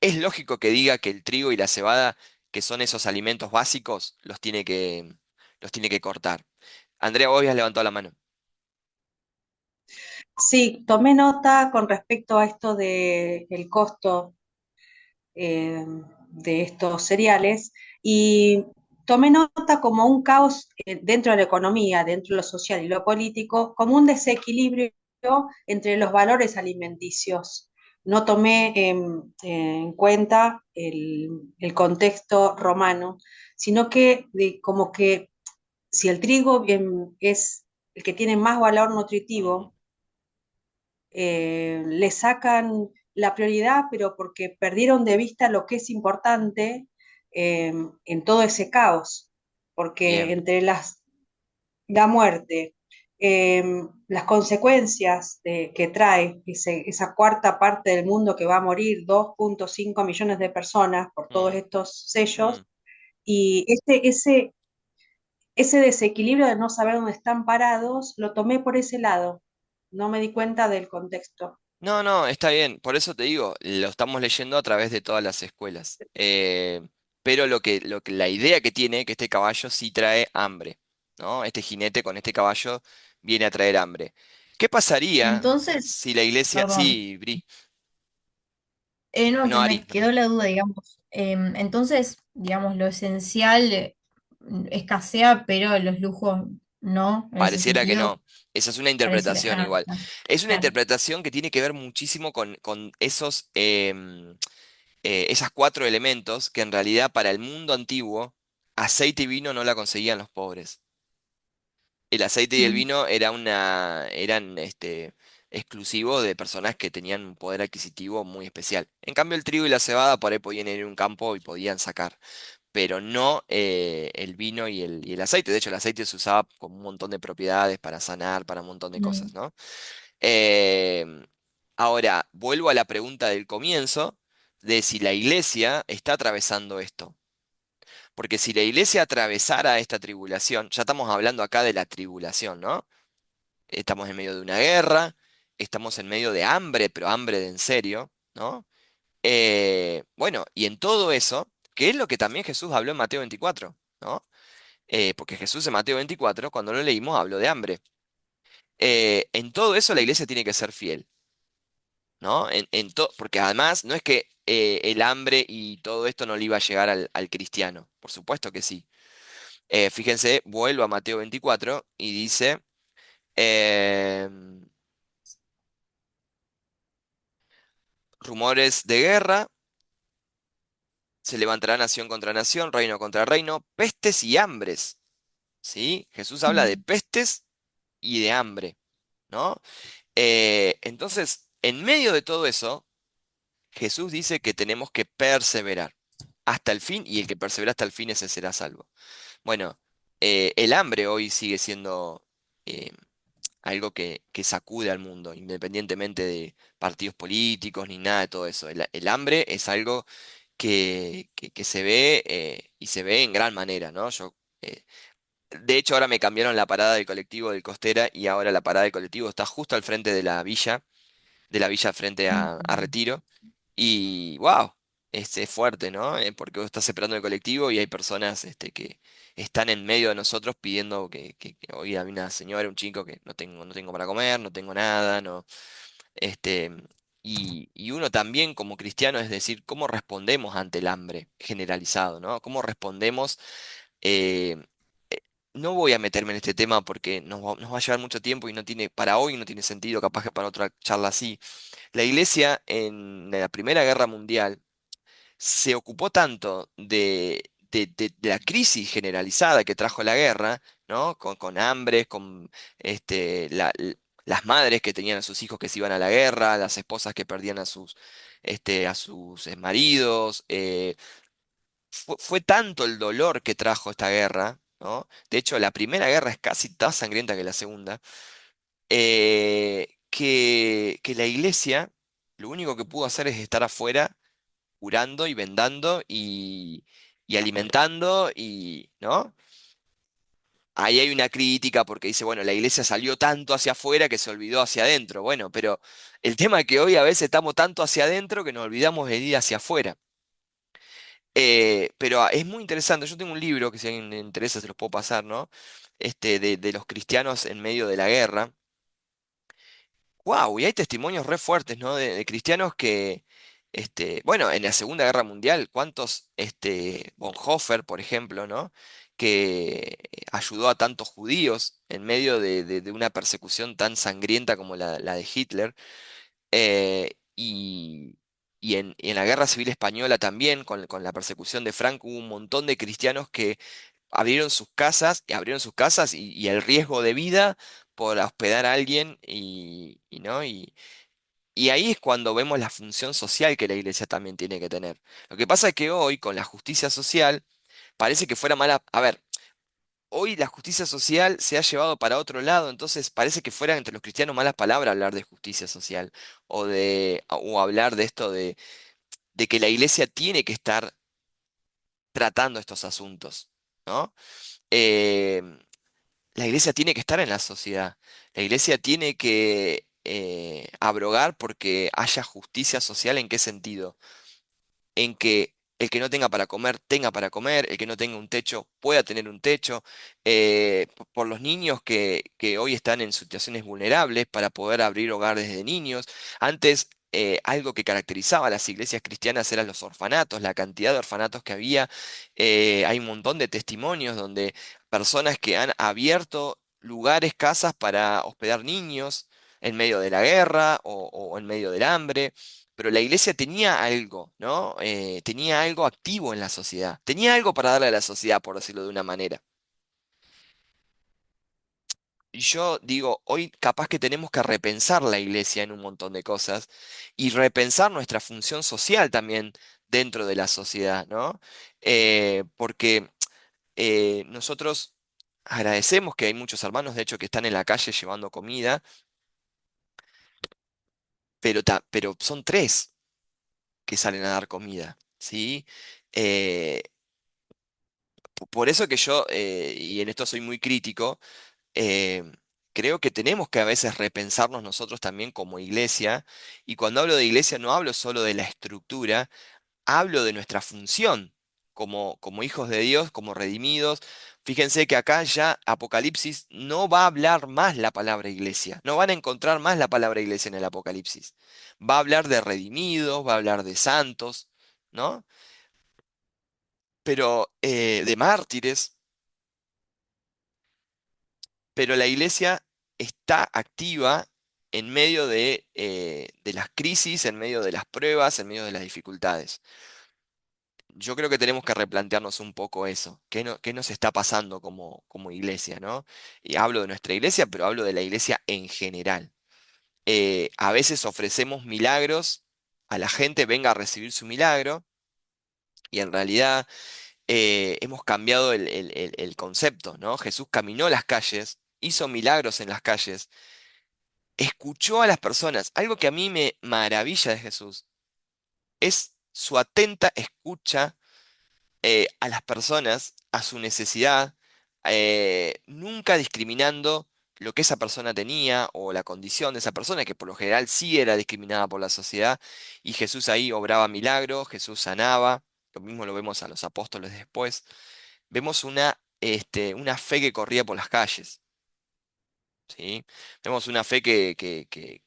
es lógico que diga que el trigo y la cebada, que son esos alimentos básicos, los tiene que cortar. Andrea, vos habías levantado la mano. Sí, tomé nota con respecto a esto del costo eh, de estos cereales y tomé nota como un caos dentro de la economía, dentro de lo social y lo político, como un desequilibrio entre los valores alimenticios. No tomé en cuenta el contexto romano, sino que como que si el trigo es el que tiene más valor Ujú. nutritivo, le sacan la prioridad, pero porque perdieron de vista lo que es importante en todo ese caos, porque Bien. entre la muerte, las consecuencias que trae esa cuarta parte del mundo que va a morir, 2,5 millones de personas por todos Mm, estos sellos, mm. y ese desequilibrio de no saber dónde están parados, lo tomé por ese lado, no me di cuenta del contexto. No, no, está bien. Por eso te digo, lo estamos leyendo a través de todas las escuelas. Pero la idea que tiene, que este caballo sí trae hambre, ¿no? Este jinete con este caballo viene a traer hambre. ¿Qué pasaría Entonces, si la iglesia... perdón, Sí, Bri. no, No, que Ari, me perdón. quedó la duda, digamos. Entonces, digamos, lo esencial escasea, pero los lujos no, en ese Pareciera que sentido, no. Esa es una pareciera, interpretación igual. Es una claro. interpretación que tiene que ver muchísimo con esas cuatro elementos que en realidad para el mundo antiguo, aceite y vino no la conseguían los pobres. El aceite y el Mm, vino eran exclusivos de personas que tenían un poder adquisitivo muy especial. En cambio, el trigo y la cebada por ahí podían ir a un campo y podían sacar, pero no el vino y el aceite. De hecho, el aceite se usaba con un montón de propiedades para sanar, para un montón de cosas, mm. ¿no? Em, Ahora, vuelvo a la pregunta del comienzo de si la iglesia está atravesando esto. Porque si la iglesia atravesara esta tribulación, ya estamos hablando acá de la tribulación, ¿no? Estamos en medio de una guerra, estamos en medio de hambre, pero hambre de en serio, ¿no? Bueno, y en todo eso, que es lo que también Jesús habló en Mateo 24, ¿no? Porque Jesús en Mateo 24, cuando lo leímos, habló de hambre. En todo eso la iglesia tiene que ser fiel, ¿no? Porque además no es que el hambre y todo esto no le iba a llegar al cristiano, por supuesto que sí. Fíjense, vuelvo a Mateo 24 y dice, em, rumores de guerra, se levantará nación contra nación, reino contra reino, pestes y hambres, ¿sí? Jesús habla de Mm. pestes y de hambre, ¿no? Entonces, en medio de todo eso, Jesús dice que tenemos que perseverar hasta el fin y el que persevera hasta el fin ese será salvo. Bueno, el hambre hoy sigue siendo eh, algo que sacude al mundo, independientemente de partidos políticos ni nada de todo eso. El hambre es algo que se ve y se ve en gran manera, ¿no? Eh, de hecho, ahora me cambiaron la parada del colectivo del Costera y ahora la parada del colectivo está justo al frente de la villa frente a Mm. Retiro. Y wow. es fuerte, ¿no? Porque vos estás esperando el colectivo y hay personas que están en medio de nosotros pidiendo que hoy había una señora, un chico que no tengo para comer, no tengo nada, no. Este, y uno también como cristiano, es decir, ¿cómo respondemos ante el hambre generalizado, ¿no? ¿Cómo respondemos? eh, eh, no voy a meterme en este tema porque nos va a llevar mucho tiempo y no tiene, para hoy no tiene sentido, capaz que para otra charla así. La iglesia en la Primera Guerra Mundial se ocupó tanto de la crisis generalizada que trajo la guerra, ¿no? Con hambres, con las madres que tenían a sus hijos que se iban a la guerra, las esposas que perdían a sus maridos. Fue tanto el dolor que trajo esta guerra, ¿no? De hecho, la Primera Guerra es casi tan sangrienta que la Segunda, que la iglesia lo único que pudo hacer es estar afuera curando y vendando y alimentando ¿no? Ahí hay una crítica porque dice, bueno, la iglesia salió tanto hacia afuera que se olvidó hacia adentro. Bueno, pero el tema es que hoy a veces estamos tanto hacia adentro que nos olvidamos de ir hacia afuera. Pero es muy interesante. Yo tengo un libro que si a alguien le interesa se los puedo pasar, ¿no? De los cristianos en medio de la guerra. Wow, y hay testimonios re fuertes, ¿no? De cristianos que, bueno, en la Segunda Guerra Mundial, ¿cuántos, Bonhoeffer, por ejemplo, ¿no? Que ayudó a tantos judíos en medio de una persecución tan sangrienta como la de Hitler, y en la Guerra Civil Española también, con la persecución de Franco, hubo un montón de cristianos que abrieron sus casas y el riesgo de vida por hospedar a alguien ¿no? Y ahí es cuando vemos la función social que la iglesia también tiene que tener. Lo que pasa es que hoy, con la justicia social, parece que fuera mala. A ver, hoy la justicia social se ha llevado para otro lado, entonces parece que fuera entre los cristianos malas palabras hablar de justicia social o hablar de esto de que la iglesia tiene que estar tratando estos asuntos, ¿no? Eh, la iglesia tiene que estar en la sociedad. La iglesia tiene que abrogar porque haya justicia social. ¿En qué sentido? En que el que no tenga para comer, tenga para comer, el que no tenga un techo, pueda tener un techo, por los niños que hoy están en situaciones vulnerables para poder abrir hogares de niños. Antes, algo que caracterizaba a las iglesias cristianas eran los orfanatos, la cantidad de orfanatos que había. Hay un montón de testimonios donde personas que han abierto lugares, casas para hospedar niños en medio de la guerra o en medio del hambre. Pero la iglesia tenía algo, ¿no? Tenía algo activo en la sociedad. Tenía algo para darle a la sociedad, por decirlo de una manera. Y yo digo, hoy capaz que tenemos que repensar la iglesia en un montón de cosas y repensar nuestra función social también dentro de la sociedad, ¿no? Porque nosotros agradecemos que hay muchos hermanos, de hecho, que están en la calle llevando comida, pero son tres que salen a dar comida, ¿sí? Eh, por eso que yo, y en esto soy muy crítico, eh, creo que tenemos que a veces repensarnos nosotros también como iglesia, y cuando hablo de iglesia no hablo solo de la estructura, hablo de nuestra función como hijos de Dios, como redimidos. Fíjense que acá ya Apocalipsis no va a hablar más la palabra iglesia, no van a encontrar más la palabra iglesia en el Apocalipsis. Va a hablar de redimidos, va a hablar de santos, ¿no? Pero de mártires. Pero la iglesia está activa en medio de las crisis, en medio de las pruebas, en medio de las dificultades. Yo creo que tenemos que replantearnos un poco eso. ¿Qué nos está pasando como iglesia, ¿no? Y hablo de nuestra iglesia, pero hablo de la iglesia en general. A veces ofrecemos milagros a la gente, venga a recibir su milagro, y en realidad hemos cambiado el concepto, ¿no? Jesús caminó las calles, hizo milagros en las calles, escuchó a las personas. Algo que a mí me maravilla de Jesús es su atenta escucha a las personas, a su necesidad, nunca discriminando lo que esa persona tenía o la condición de esa persona, que por lo general sí era discriminada por la sociedad, y Jesús ahí obraba milagros, Jesús sanaba, lo mismo lo vemos a los apóstoles después. Vemos una fe que corría por las calles, ¿sí? Vemos una fe que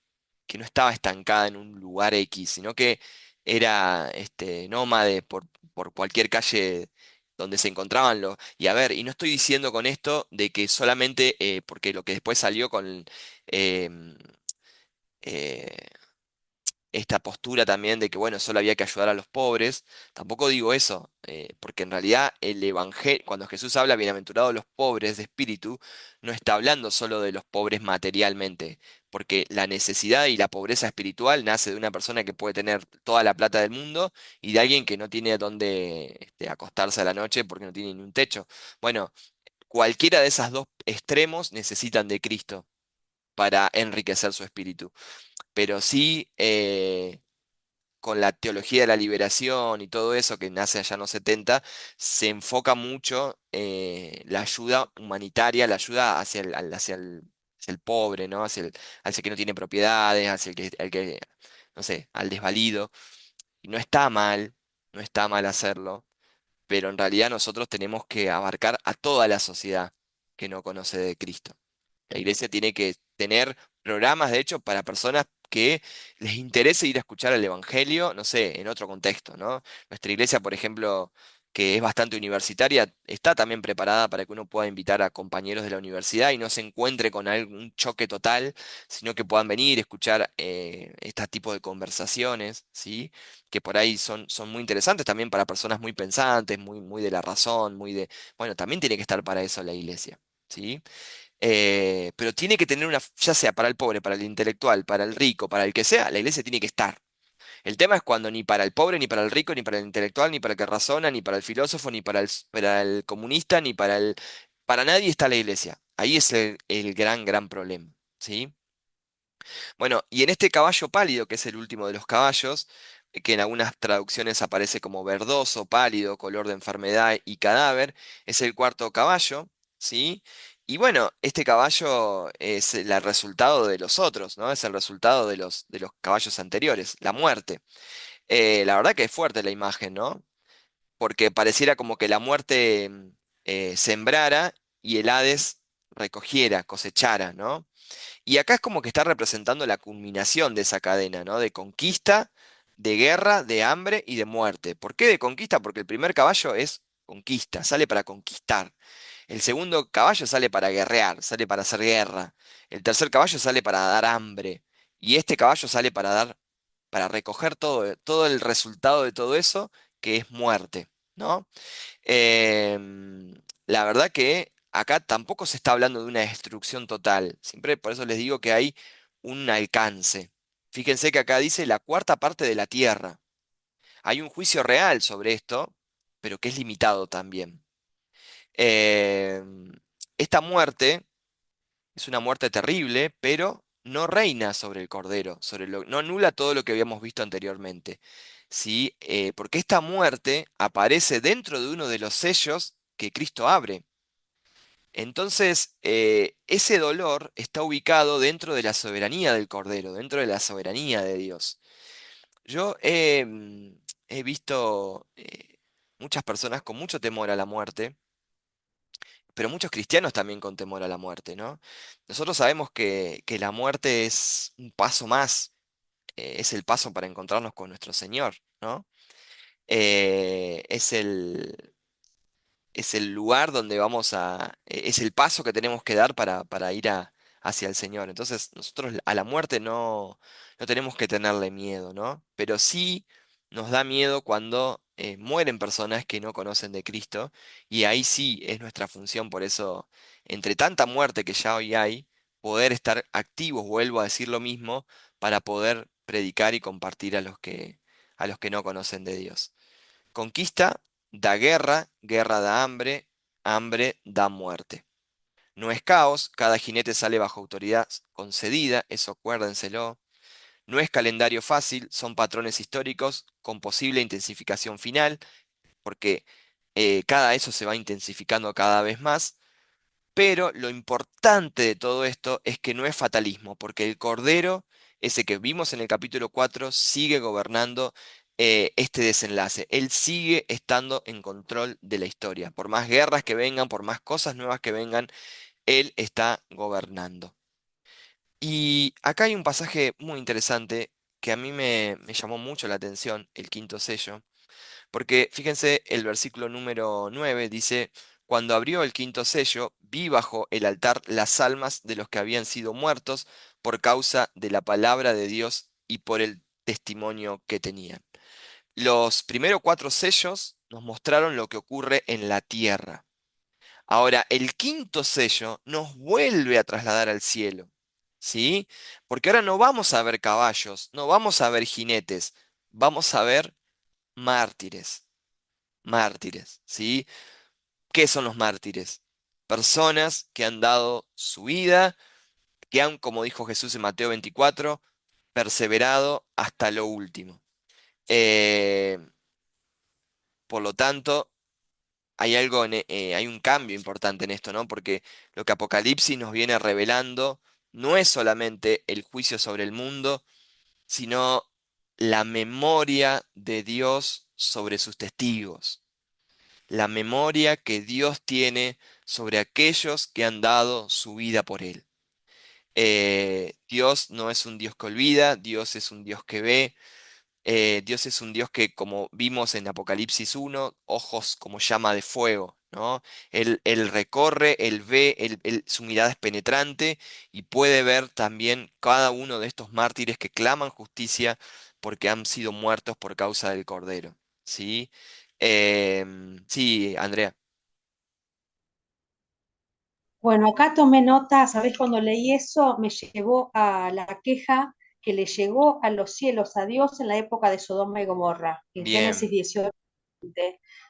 no estaba estancada en un lugar X, sino que era nómade por cualquier calle donde se encontraban los... Y a ver, y no estoy diciendo con esto de que solamente, porque lo que después salió con em, eh, esta postura también de que, bueno, solo había que ayudar a los pobres. Tampoco digo eso, porque en realidad el evangelio, cuando Jesús habla bienaventurados los pobres de espíritu, no está hablando solo de los pobres materialmente, porque la necesidad y la pobreza espiritual nace de una persona que puede tener toda la plata del mundo y de alguien que no tiene dónde acostarse a la noche porque no tiene ni un techo. Bueno, cualquiera de esos dos extremos necesitan de Cristo para enriquecer su espíritu. Pero sí, con la teología de la liberación y todo eso que nace allá en los 70 se enfoca mucho la ayuda humanitaria, la ayuda hacia el pobre, ¿no? Hacia el que no tiene propiedades, hacia no sé, al desvalido. Y no está mal, no está mal hacerlo, pero en realidad nosotros tenemos que abarcar a toda la sociedad que no conoce de Cristo. La iglesia tiene que tener programas, de hecho, para personas que les interese ir a escuchar el evangelio, no sé, en otro contexto, ¿no? Nuestra iglesia, por ejemplo, que es bastante universitaria, está también preparada para que uno pueda invitar a compañeros de la universidad y no se encuentre con algún choque total, sino que puedan venir, escuchar este tipo de conversaciones, ¿sí? Que por ahí son muy interesantes también para personas muy pensantes, muy de la razón, muy de... Bueno, también tiene que estar para eso la iglesia. ¿Sí? Pero tiene que tener una, ya sea para el pobre, para el intelectual, para el rico, para el que sea, la iglesia tiene que estar. El tema es cuando ni para el pobre, ni para el rico, ni para el intelectual, ni para el que razona, ni para el filósofo, ni para el comunista, ni para nadie está la iglesia. Ahí es el gran problema, ¿sí? Bueno, y en este caballo pálido, que es el último de los caballos, que en algunas traducciones aparece como verdoso, pálido, color de enfermedad y cadáver, es el cuarto caballo, ¿sí? Y bueno, este caballo es el resultado de los otros, ¿no? Es el resultado de los caballos anteriores, la muerte. La verdad que es fuerte la imagen, ¿no? Porque pareciera como que la muerte sembrara y el Hades recogiera, cosechara, ¿no? Y acá es como que está representando la culminación de esa cadena, ¿no? De conquista, de guerra, de hambre y de muerte. ¿Por qué de conquista? Porque el primer caballo es conquista, sale para conquistar. El segundo caballo sale para guerrear, sale para hacer guerra. El tercer caballo sale para dar hambre. Y este caballo sale para recoger todo el resultado de todo eso, que es muerte, ¿no? La verdad que acá tampoco se está hablando de una destrucción total. Siempre por eso les digo que hay un alcance. Fíjense que acá dice la cuarta parte de la tierra. Hay un juicio real sobre esto, pero que es limitado también. Em, esta muerte es una muerte terrible, pero no reina sobre el Cordero, no anula todo lo que habíamos visto anteriormente. ¿Sí? Porque esta muerte aparece dentro de uno de los sellos que Cristo abre. Entonces, ese dolor está ubicado dentro de la soberanía del Cordero, dentro de la soberanía de Dios. Yo he visto muchas personas con mucho temor a la muerte, pero muchos cristianos también con temor a la muerte, ¿no? Nosotros sabemos que la muerte es un paso más, es el paso para encontrarnos con nuestro Señor, ¿no? Es el lugar donde es el paso que tenemos que dar para ir hacia el Señor. Entonces, nosotros a la muerte no tenemos que tenerle miedo, ¿no? Pero sí nos da miedo cuando mueren personas que no conocen de Cristo, y ahí sí es nuestra función, por eso, entre tanta muerte que ya hoy hay, poder estar activos, vuelvo a decir lo mismo, para poder predicar y compartir a los que no conocen de Dios. Conquista da guerra, guerra da hambre, hambre da muerte. No es caos, cada jinete sale bajo autoridad concedida, eso acuérdenselo. No es calendario fácil, son patrones históricos con posible intensificación final, porque cada eso se va intensificando cada vez más. Pero lo importante de todo esto es que no es fatalismo, porque el Cordero, ese que vimos en el capítulo 4, sigue gobernando este desenlace. Él sigue estando en control de la historia. Por más guerras que vengan, por más cosas nuevas que vengan, Él está gobernando. Y acá hay un pasaje muy interesante que a mí me llamó mucho la atención, el quinto sello. Porque fíjense, el versículo número 9 dice, cuando abrió el quinto sello, vi bajo el altar las almas de los que habían sido muertos por causa de la palabra de Dios y por el testimonio que tenían. Los primeros cuatro sellos nos mostraron lo que ocurre en la tierra. Ahora, el quinto sello nos vuelve a trasladar al cielo. ¿Sí? Porque ahora no vamos a ver caballos, no vamos a ver jinetes, vamos a ver mártires. Mártires, ¿sí? ¿Qué son los mártires? Personas que han dado su vida, que han, como dijo Jesús en Mateo 24, perseverado hasta lo último. Eh, por lo tanto, hay algo, hay un cambio importante en esto, ¿no? Porque lo que Apocalipsis nos viene revelando no es solamente el juicio sobre el mundo, sino la memoria de Dios sobre sus testigos. La memoria que Dios tiene sobre aquellos que han dado su vida por Él. Dios no es un Dios que olvida, Dios es un Dios que ve, Dios es un Dios que, como vimos en Apocalipsis 1, ojos como llama de fuego, ¿no? Él recorre, Él ve, su mirada es penetrante y puede ver también cada uno de estos mártires que claman justicia porque han sido muertos por causa del Cordero, ¿sí? Sí, Andrea. Bueno, acá tomé nota, ¿sabés? Cuando leí eso me llevó a la queja que le llegó a los cielos a Dios en la época de Sodoma y Gomorra, en Génesis Bien, 18,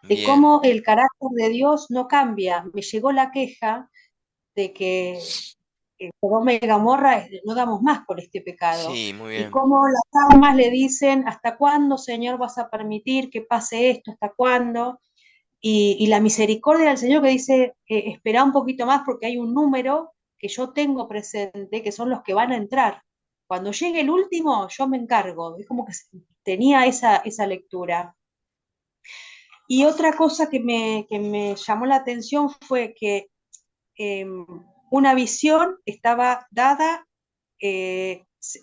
de bien. cómo el carácter de Dios no cambia. Me llegó la queja de que Sodoma y Gomorra no damos más por este pecado. Sí, muy Y bien. cómo las almas le dicen, ¿hasta cuándo, Señor, vas a permitir que pase esto? ¿Hasta cuándo? Y la misericordia del Señor que dice, espera un poquito más porque hay un número que yo tengo presente, que son los que van a entrar. Cuando llegue el último, yo me encargo. Es como que tenía esa lectura. Y otra cosa que me llamó la atención fue que eh, una visión estaba dada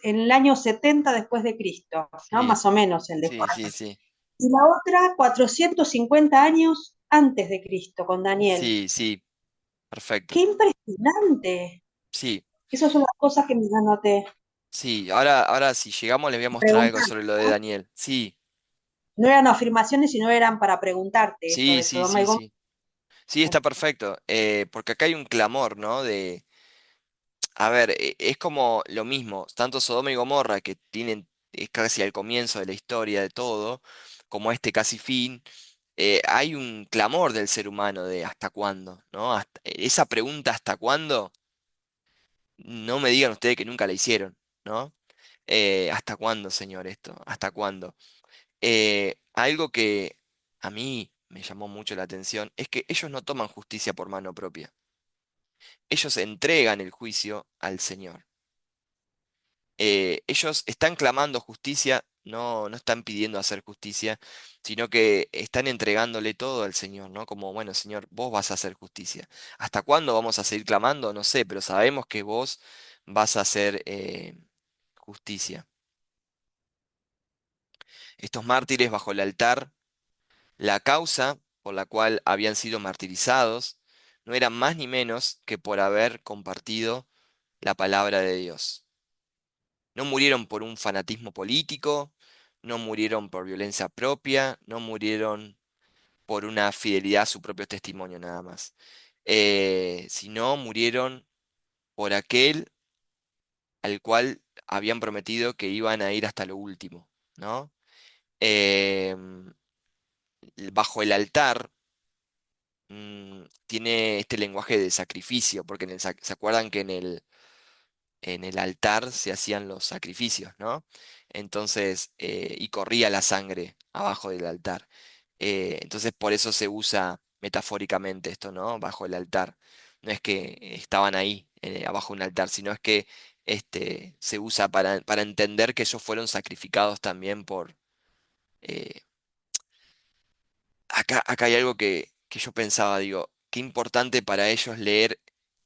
en el año 70 después de Cristo, ¿no? Sí, Más o menos el de sí, Juan. sí, sí. Y la otra 450 años antes de Cristo, con Daniel. Sí, sí, perfecto. ¡Qué impresionante! Sí, Esas son las cosas que me anoté. sí. Ahora si llegamos les voy a mostrar algo Preguntarte, sobre lo de ¿no? Daniel. Sí, No eran afirmaciones, sino eran para preguntarte esto sí, de sí, Sodoma y sí, Gomorra. sí. Sí, está perfecto. Porque acá hay un clamor, ¿no? A ver, es como lo mismo, tanto Sodoma y Gomorra, que tienen, es casi al comienzo de la historia de todo, como este casi fin, hay un clamor del ser humano de hasta cuándo, ¿no? Esa pregunta ¿hasta cuándo? No me digan ustedes que nunca la hicieron, ¿no? ¿Hasta cuándo, Señor, esto? ¿Hasta cuándo? Algo que a mí me llamó mucho la atención es que ellos no toman justicia por mano propia. Ellos entregan el juicio al Señor. Ellos están clamando justicia, no están pidiendo hacer justicia, sino que están entregándole todo al Señor, ¿no? Como, bueno, Señor, vos vas a hacer justicia. ¿Hasta cuándo vamos a seguir clamando? No sé, pero sabemos que vos vas a hacer justicia. Estos mártires bajo el altar, la causa por la cual habían sido martirizados, no era más ni menos que por haber compartido la palabra de Dios. No murieron por un fanatismo político, no murieron por violencia propia, no murieron por una fidelidad a su propio testimonio nada más, sino murieron por aquel al cual habían prometido que iban a ir hasta lo último, ¿no? Em, Bajo el altar tiene este lenguaje de sacrificio, porque ¿se acuerdan que en el altar se hacían los sacrificios, ¿no? Entonces, y corría la sangre abajo del altar. Entonces, por eso se usa metafóricamente esto, ¿no? Bajo el altar. no es que estaban ahí, abajo un altar, sino es que se usa para entender que ellos fueron sacrificados también por... eh, acá hay algo que yo pensaba, digo, qué importante para ellos leer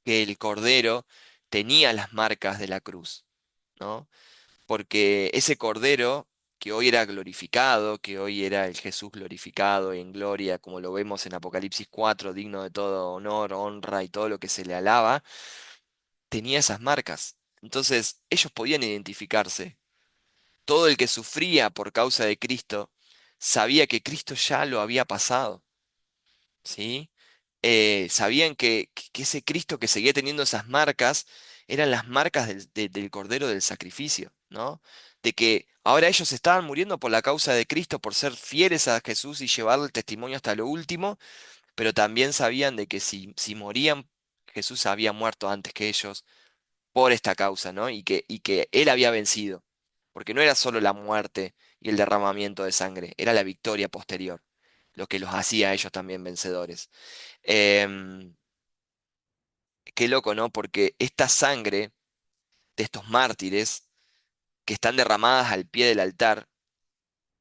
que el Cordero tenía las marcas de la cruz, ¿no? Porque ese Cordero, que hoy era glorificado, que hoy era el Jesús glorificado y en gloria, como lo vemos en Apocalipsis 4, digno de todo honor, honra y todo lo que se le alaba, tenía esas marcas. Entonces, ellos podían identificarse. Todo el que sufría por causa de Cristo sabía que Cristo ya lo había pasado, ¿sí? Sabían que ese Cristo que seguía teniendo esas marcas eran las marcas del Cordero del sacrificio, ¿no? De que ahora ellos estaban muriendo por la causa de Cristo, por ser fieles a Jesús y llevar el testimonio hasta lo último, pero también sabían de que si morían, Jesús había muerto antes que ellos por esta causa, ¿no? Y que Él había vencido, porque no era solo la muerte y el derramamiento de sangre, era la victoria posterior, lo que los hacía a ellos también vencedores. Em, Qué loco, ¿no? Porque esta sangre de estos mártires que están derramadas al pie del altar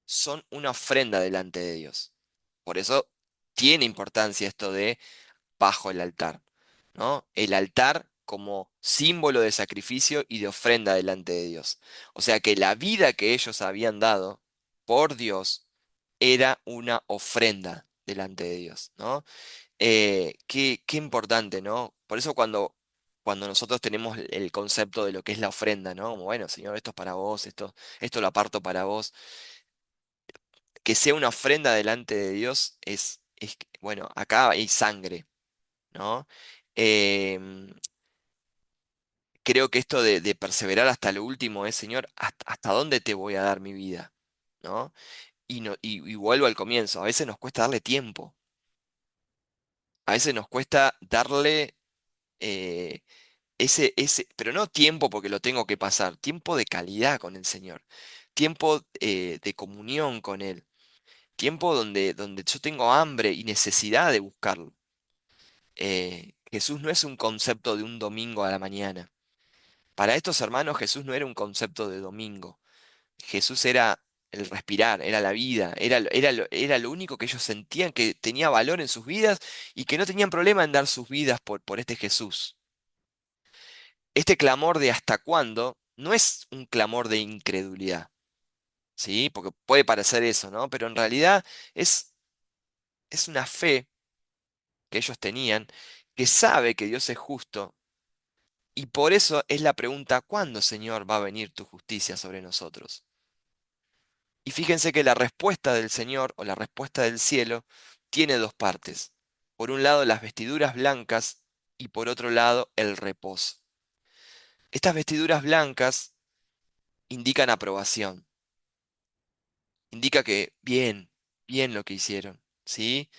son una ofrenda delante de Dios. Por eso tiene importancia esto de bajo el altar, ¿no? El altar como símbolo de sacrificio y de ofrenda delante de Dios. O sea que la vida que ellos habían dado por Dios era una ofrenda delante de Dios, ¿no? Qué importante, ¿no? Por eso cuando nosotros tenemos el concepto de lo que es la ofrenda, ¿no? Como, bueno, Señor, esto es para vos, esto lo aparto para vos, que sea una ofrenda delante de Dios bueno, acá hay sangre, ¿no? Em, Creo que esto de perseverar hasta lo último es, Señor, ¿hasta dónde te voy a dar mi vida? ¿No? Y vuelvo al comienzo, a veces nos cuesta darle tiempo, a veces nos cuesta darle eh, pero no tiempo porque lo tengo que pasar, tiempo de calidad con el Señor, tiempo de comunión con Él, tiempo donde yo tengo hambre y necesidad de buscarlo. Jesús no es un concepto de un domingo a la mañana. Para estos hermanos Jesús no era un concepto de domingo. Jesús era el respirar, era la vida, era lo único que ellos sentían que tenía valor en sus vidas y que no tenían problema en dar sus vidas por este Jesús. Este clamor de hasta cuándo no es un clamor de incredulidad, ¿sí? Porque puede parecer eso, ¿no? Pero en realidad es, es una fe que ellos tenían que sabe que Dios es justo y por eso es la pregunta, ¿cuándo, Señor, va a venir tu justicia sobre nosotros? Y fíjense que la respuesta del Señor o la respuesta del cielo tiene dos partes. Por un lado, las vestiduras blancas y por otro lado, el reposo. Estas vestiduras blancas indican aprobación, indica que bien, bien lo que hicieron, ¿sí?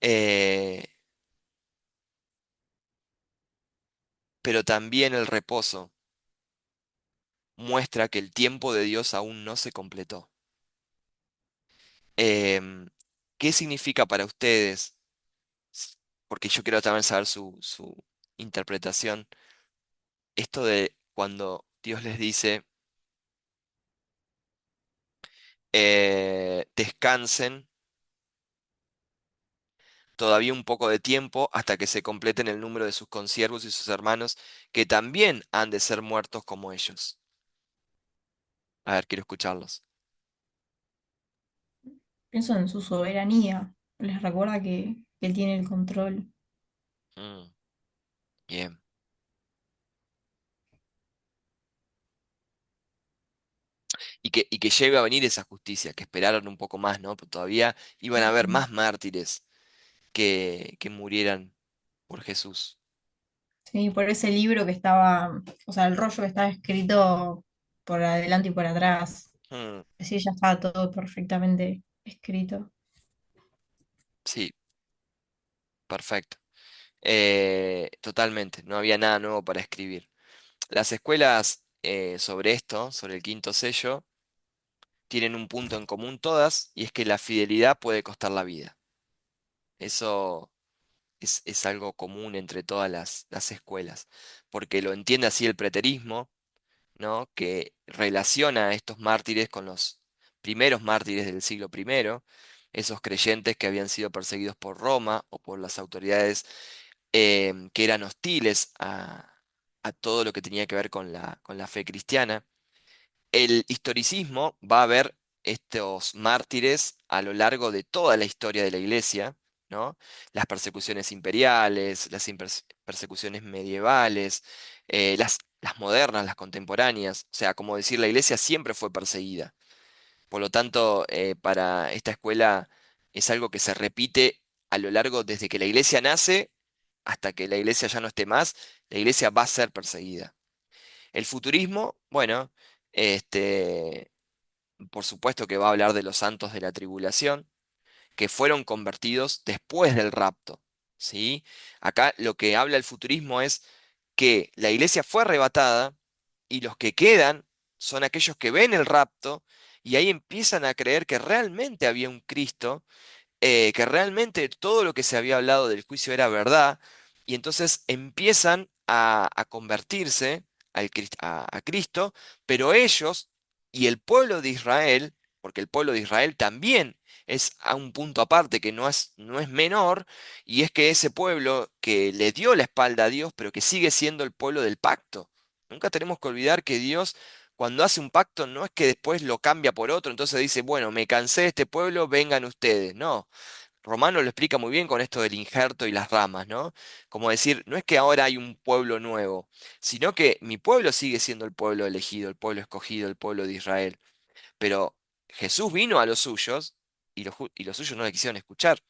Eh, pero también el reposo muestra que el tiempo de Dios aún no se completó. Em, ¿Qué significa para ustedes? Porque yo quiero también saber su interpretación. Esto de cuando Dios les dice, descansen todavía un poco de tiempo hasta que se completen el número de sus consiervos y sus hermanos, que también han de ser muertos como ellos. A ver, quiero escucharlos. Pienso en su soberanía. Les recuerda que él tiene el control. Mm, bien. Y que llegue a venir esa justicia, que esperaron un poco más, ¿no? Pero todavía iban a haber Ujú. más mártires que murieran por Jesús. Sí, por ese libro que estaba, o sea, el rollo que estaba escrito por adelante y por atrás. Mm, Sí, ya estaba todo perfectamente escrito. sí, perfecto. Totalmente, no había nada nuevo para escribir. Las escuelas sobre esto, sobre el quinto sello, tienen un punto en común todas, y es que la fidelidad puede costar la vida. Eso es algo común entre todas las escuelas, porque lo entiende así el preterismo, ¿no? Que relaciona a estos mártires con los primeros mártires del siglo primero, esos creyentes que habían sido perseguidos por Roma o por las autoridades que eran hostiles a todo lo que tenía que ver con la fe cristiana. El historicismo va a ver estos mártires a lo largo de toda la historia de la Iglesia, ¿no? Las persecuciones imperiales, las persecuciones medievales, las modernas, las contemporáneas. O sea, como decir, la Iglesia siempre fue perseguida. Por lo tanto, para esta escuela es algo que se repite a lo largo desde que la Iglesia nace hasta que la Iglesia ya no esté más, la Iglesia va a ser perseguida. El futurismo, bueno, este, por supuesto que va a hablar de los santos de la tribulación, que fueron convertidos después del rapto, ¿sí? Acá lo que habla el futurismo es que la iglesia fue arrebatada y los que quedan son aquellos que ven el rapto y ahí empiezan a creer que realmente había un Cristo, que realmente todo lo que se había hablado del juicio era verdad, y entonces empiezan a convertirse a Cristo, pero ellos y el pueblo de Israel, porque el pueblo de Israel también es a un punto aparte que no es menor, y es que ese pueblo que le dio la espalda a Dios, pero que sigue siendo el pueblo del pacto. Nunca tenemos que olvidar que Dios, cuando hace un pacto, no es que después lo cambia por otro, entonces dice, bueno, me cansé de este pueblo, vengan ustedes. No, Romano lo explica muy bien con esto del injerto y las ramas, ¿no? Como decir, no es que ahora hay un pueblo nuevo, sino que mi pueblo sigue siendo el pueblo elegido, el pueblo escogido, el pueblo de Israel. Pero Jesús vino a los suyos y los suyos no le quisieron escuchar.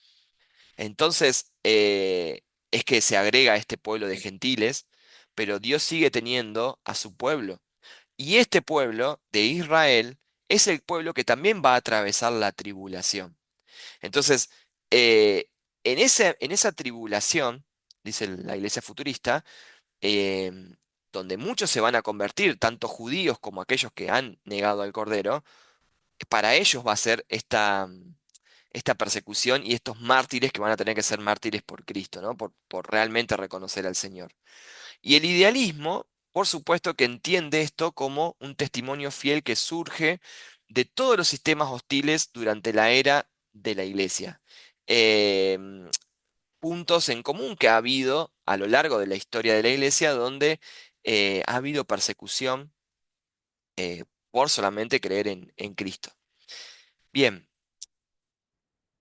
Entonces, es que se agrega a este pueblo de gentiles, pero Dios sigue teniendo a su pueblo. Y este pueblo de Israel es el pueblo que también va a atravesar la tribulación. Entonces, eh, en esa tribulación, dice la iglesia futurista, em, donde muchos se van a convertir, tanto judíos como aquellos que han negado al Cordero, para ellos va a ser esta persecución y estos mártires que van a tener que ser mártires por Cristo, ¿no? Por realmente reconocer al Señor. Y el idealismo, por supuesto que entiende esto como un testimonio fiel que surge de todos los sistemas hostiles durante la era de la Iglesia. Em, Puntos en común que ha habido a lo largo de la historia de la Iglesia donde ha habido persecución por solamente creer en Cristo. Bien,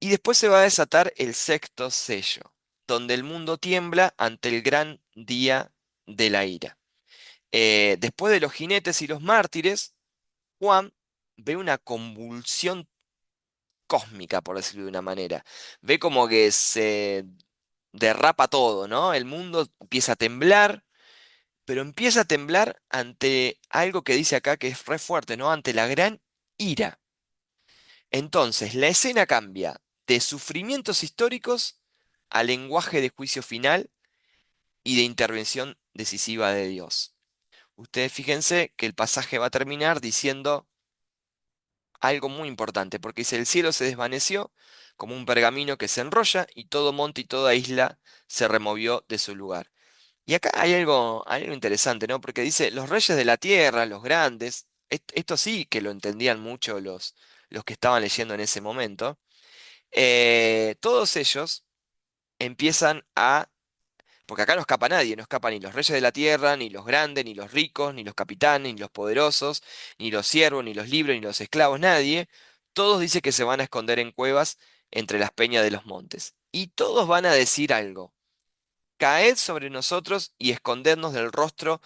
y después se va a desatar el sexto sello, donde el mundo tiembla ante el gran día de la ira. Después de los jinetes y los mártires, Juan ve una convulsión cósmica, por decirlo de una manera. Ve como que se derrapa todo, ¿no? El mundo empieza a temblar, pero empieza a temblar ante algo que dice acá que es re fuerte, ¿no? Ante la gran ira. Entonces, la escena cambia de sufrimientos históricos a lenguaje de juicio final y de intervención decisiva de Dios. Ustedes fíjense que el pasaje va a terminar diciendo algo muy importante, porque dice, el cielo se desvaneció como un pergamino que se enrolla y todo monte y toda isla se removió de su lugar. Y acá hay algo interesante, ¿no? Porque dice, los reyes de la tierra, los grandes, esto sí que lo entendían mucho los que estaban leyendo en ese momento, todos ellos empiezan a porque acá no escapa nadie, no escapa ni los reyes de la tierra, ni los grandes, ni los ricos, ni los capitanes, ni los poderosos, ni los siervos, ni los libres, ni los esclavos, nadie. Todos dicen que se van a esconder en cuevas entre las peñas de los montes. Y todos van a decir algo. Caed sobre nosotros y escondednos del rostro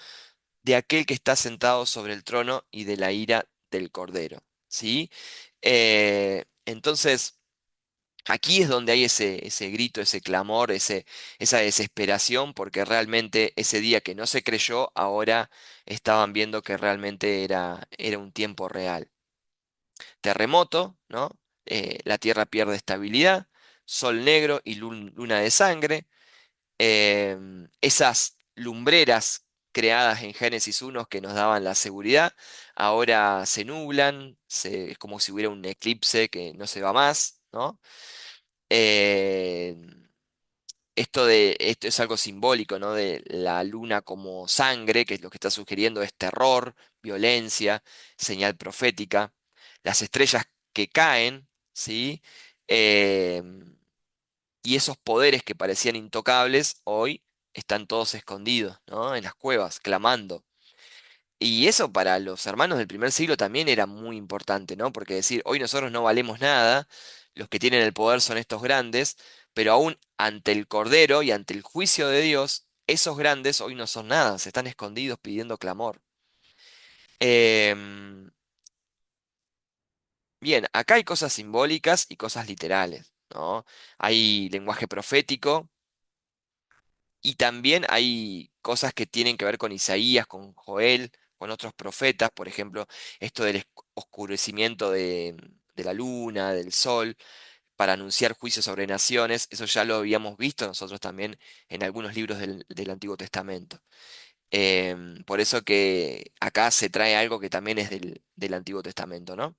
de aquel que está sentado sobre el trono y de la ira del Cordero. ¿Sí? Entonces, aquí es donde hay ese grito, ese clamor, esa desesperación, porque realmente ese día que no se creyó, ahora estaban viendo que realmente era un tiempo real. Terremoto, ¿no? La tierra pierde estabilidad, sol negro y luna de sangre. Esas lumbreras creadas en Génesis 1 que nos daban la seguridad, ahora se nublan, es como si hubiera un eclipse que no se va más, ¿no? Eh, Esto es algo simbólico, ¿no? De la luna como sangre, que es lo que está sugiriendo es terror, violencia, señal profética. Las estrellas que caen, ¿sí? Em, y esos poderes que parecían intocables, hoy están todos escondidos, ¿no? En las cuevas, clamando. Y eso para los hermanos del primer siglo también era muy importante, ¿no? Porque decir, hoy nosotros no valemos nada, los que tienen el poder son estos grandes, pero aún ante el Cordero y ante el juicio de Dios, esos grandes hoy no son nada, se están escondidos pidiendo clamor. Em, Bien, acá hay cosas simbólicas y cosas literales, ¿no? Hay lenguaje profético y también hay cosas que tienen que ver con Isaías, con Joel, con otros profetas, por ejemplo, esto del oscurecimiento de la luna, del sol, para anunciar juicio sobre naciones, eso ya lo habíamos visto nosotros también en algunos libros del Antiguo Testamento. Por eso que acá se trae algo que también es del Antiguo Testamento, ¿no?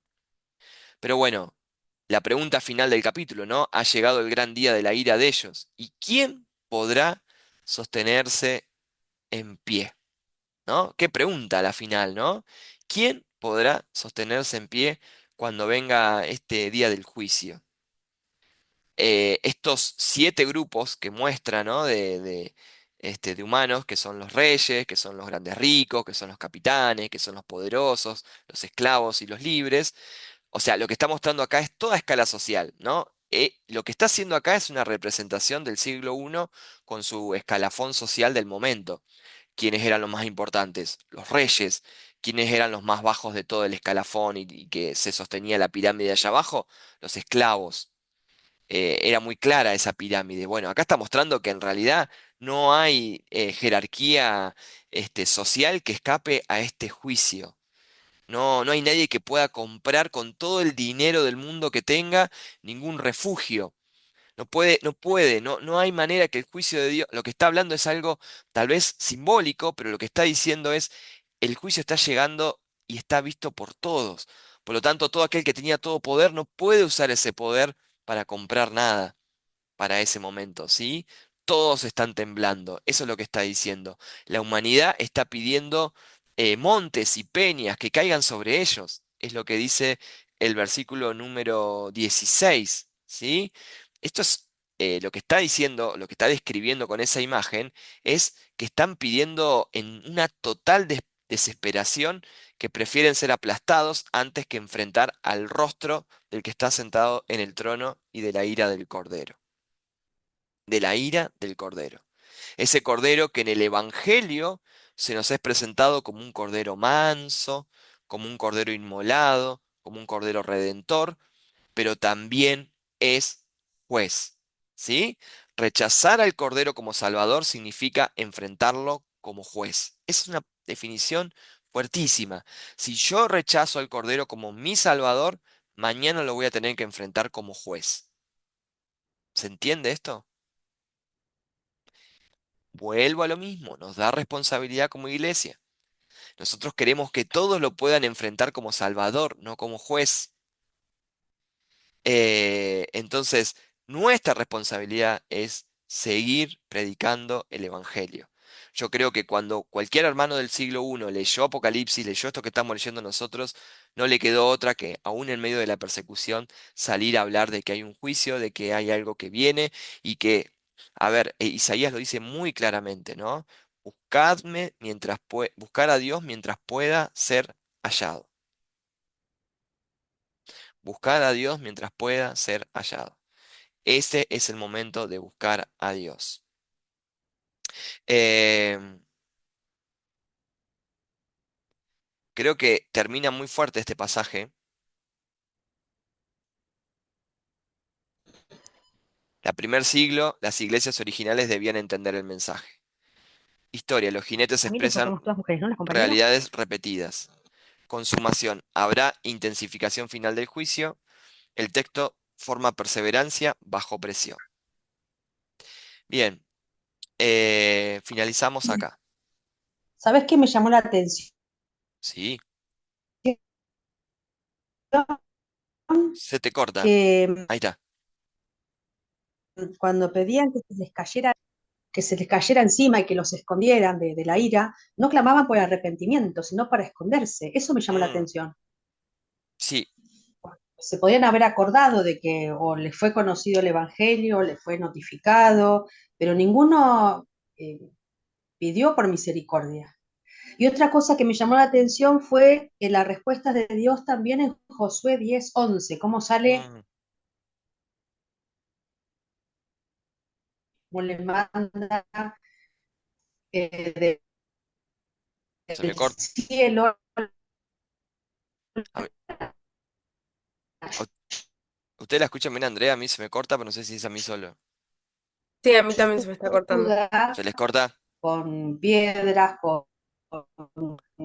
Pero bueno, la pregunta final del capítulo, ¿no? Ha llegado el gran día de la ira de ellos. ¿Y quién podrá sostenerse en pie? ¿No? Qué pregunta la final, ¿no? ¿Quién podrá sostenerse en pie cuando venga este día del juicio? Estos 7 grupos que muestra, ¿no? De humanos, que son los reyes, que son los grandes ricos, que son los capitanes, que son los poderosos, los esclavos y los libres. O sea, lo que está mostrando acá es toda escala social, ¿no? Lo que está haciendo acá es una representación del siglo I con su escalafón social del momento. ¿Quiénes eran los más importantes? Los reyes. ¿Quiénes eran los más bajos de todo el escalafón y que se sostenía la pirámide allá abajo? Los esclavos. Era muy clara esa pirámide. Bueno, acá está mostrando que en realidad no hay jerarquía social que escape a este juicio. No, no hay nadie que pueda comprar con todo el dinero del mundo que tenga ningún refugio. No puede, no puede, no hay manera que el juicio de Dios, lo que está hablando es algo tal vez simbólico, pero lo que está diciendo es, el juicio está llegando y está visto por todos. Por lo tanto, todo aquel que tenía todo poder no puede usar ese poder para comprar nada para ese momento, ¿sí? Todos están temblando, eso es lo que está diciendo. La humanidad está pidiendo montes y peñas que caigan sobre ellos, es lo que dice el versículo número 16, ¿sí? Esto es lo que está diciendo, lo que está describiendo con esa imagen, es que están pidiendo en una total desesperación que prefieren ser aplastados antes que enfrentar al rostro del que está sentado en el trono y de la ira del Cordero, de la ira del Cordero. Ese Cordero que en el Evangelio se nos es presentado como un Cordero manso, como un Cordero inmolado, como un Cordero redentor, pero también es juez. ¿Sí? Rechazar al Cordero como Salvador significa enfrentarlo como juez. Es una definición fuertísima. Si yo rechazo al Cordero como mi Salvador, mañana lo voy a tener que enfrentar como juez. ¿Se entiende esto? Vuelvo a lo mismo, nos da responsabilidad como iglesia. Nosotros queremos que todos lo puedan enfrentar como Salvador, no como juez. Entonces, nuestra responsabilidad es seguir predicando el Evangelio. Yo creo que cuando cualquier hermano del siglo I leyó Apocalipsis, leyó esto que estamos leyendo nosotros, no le quedó otra que, aún en medio de la persecución, salir a hablar de que hay un juicio, de que hay algo que viene y que, a ver, Isaías lo dice muy claramente, ¿no? Buscar a Dios mientras pueda ser hallado. Buscar a Dios mientras pueda ser hallado. Ese es el momento de buscar a Dios. Em, Creo que termina muy fuerte este pasaje. La primer siglo, las iglesias originales debían entender el mensaje. Historia, los jinetes Familia, pues expresan somos todas mujeres, ¿no? Las compañeras. realidades repetidas. Consumación, habrá intensificación final del juicio. El texto forma perseverancia bajo presión. Bien, finalizamos acá. ¿Sabes qué me llamó la atención? Sí, se te corta. Que Ahí está. cuando pedían que se les cayera encima y que los escondieran de la ira, no clamaban por arrepentimiento, sino para esconderse. Eso me llamó la Mm, atención. sí, Se podían haber acordado de que o les fue conocido el Evangelio, o les fue notificado, pero ninguno eh, pidió por misericordia. Y otra cosa que me llamó la atención fue la respuesta de Dios también en Josué 10:11, cómo sale, mm, cómo le manda se me del corta. cielo. A mí- a- ¿Usted la escucha bien, Andrea? A mí se me corta, pero no sé si es a mí solo. Sí, a mí también se me está cortando. Ayuda ¿Se les corta? con piedras, con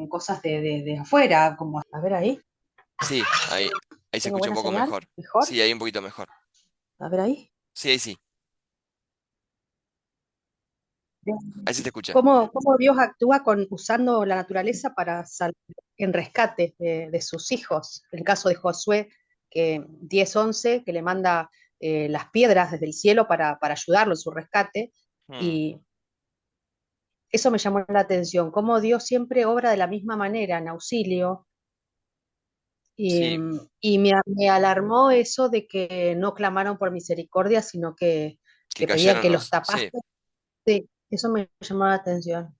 cosas de afuera, como, a ver ahí, Sí, ahí se tengo escucha un buena poco señal, mejor. mejor, Sí, ahí un poquito mejor. a ver ahí. Sí, ahí sí. Ahí se te escucha. Cómo Dios actúa usando la naturaleza en rescate de sus hijos. El caso de Josué, que 10:11, que le manda las piedras desde el cielo para ayudarlo en su rescate. Mm, Y eso me llamó la atención, cómo Dios siempre obra de la misma manera en auxilio. Y, sí, me alarmó eso de que no clamaron por misericordia, sino que que pedían cayeron que los los. Sí. tapaste. Sí, eso me llamó la atención.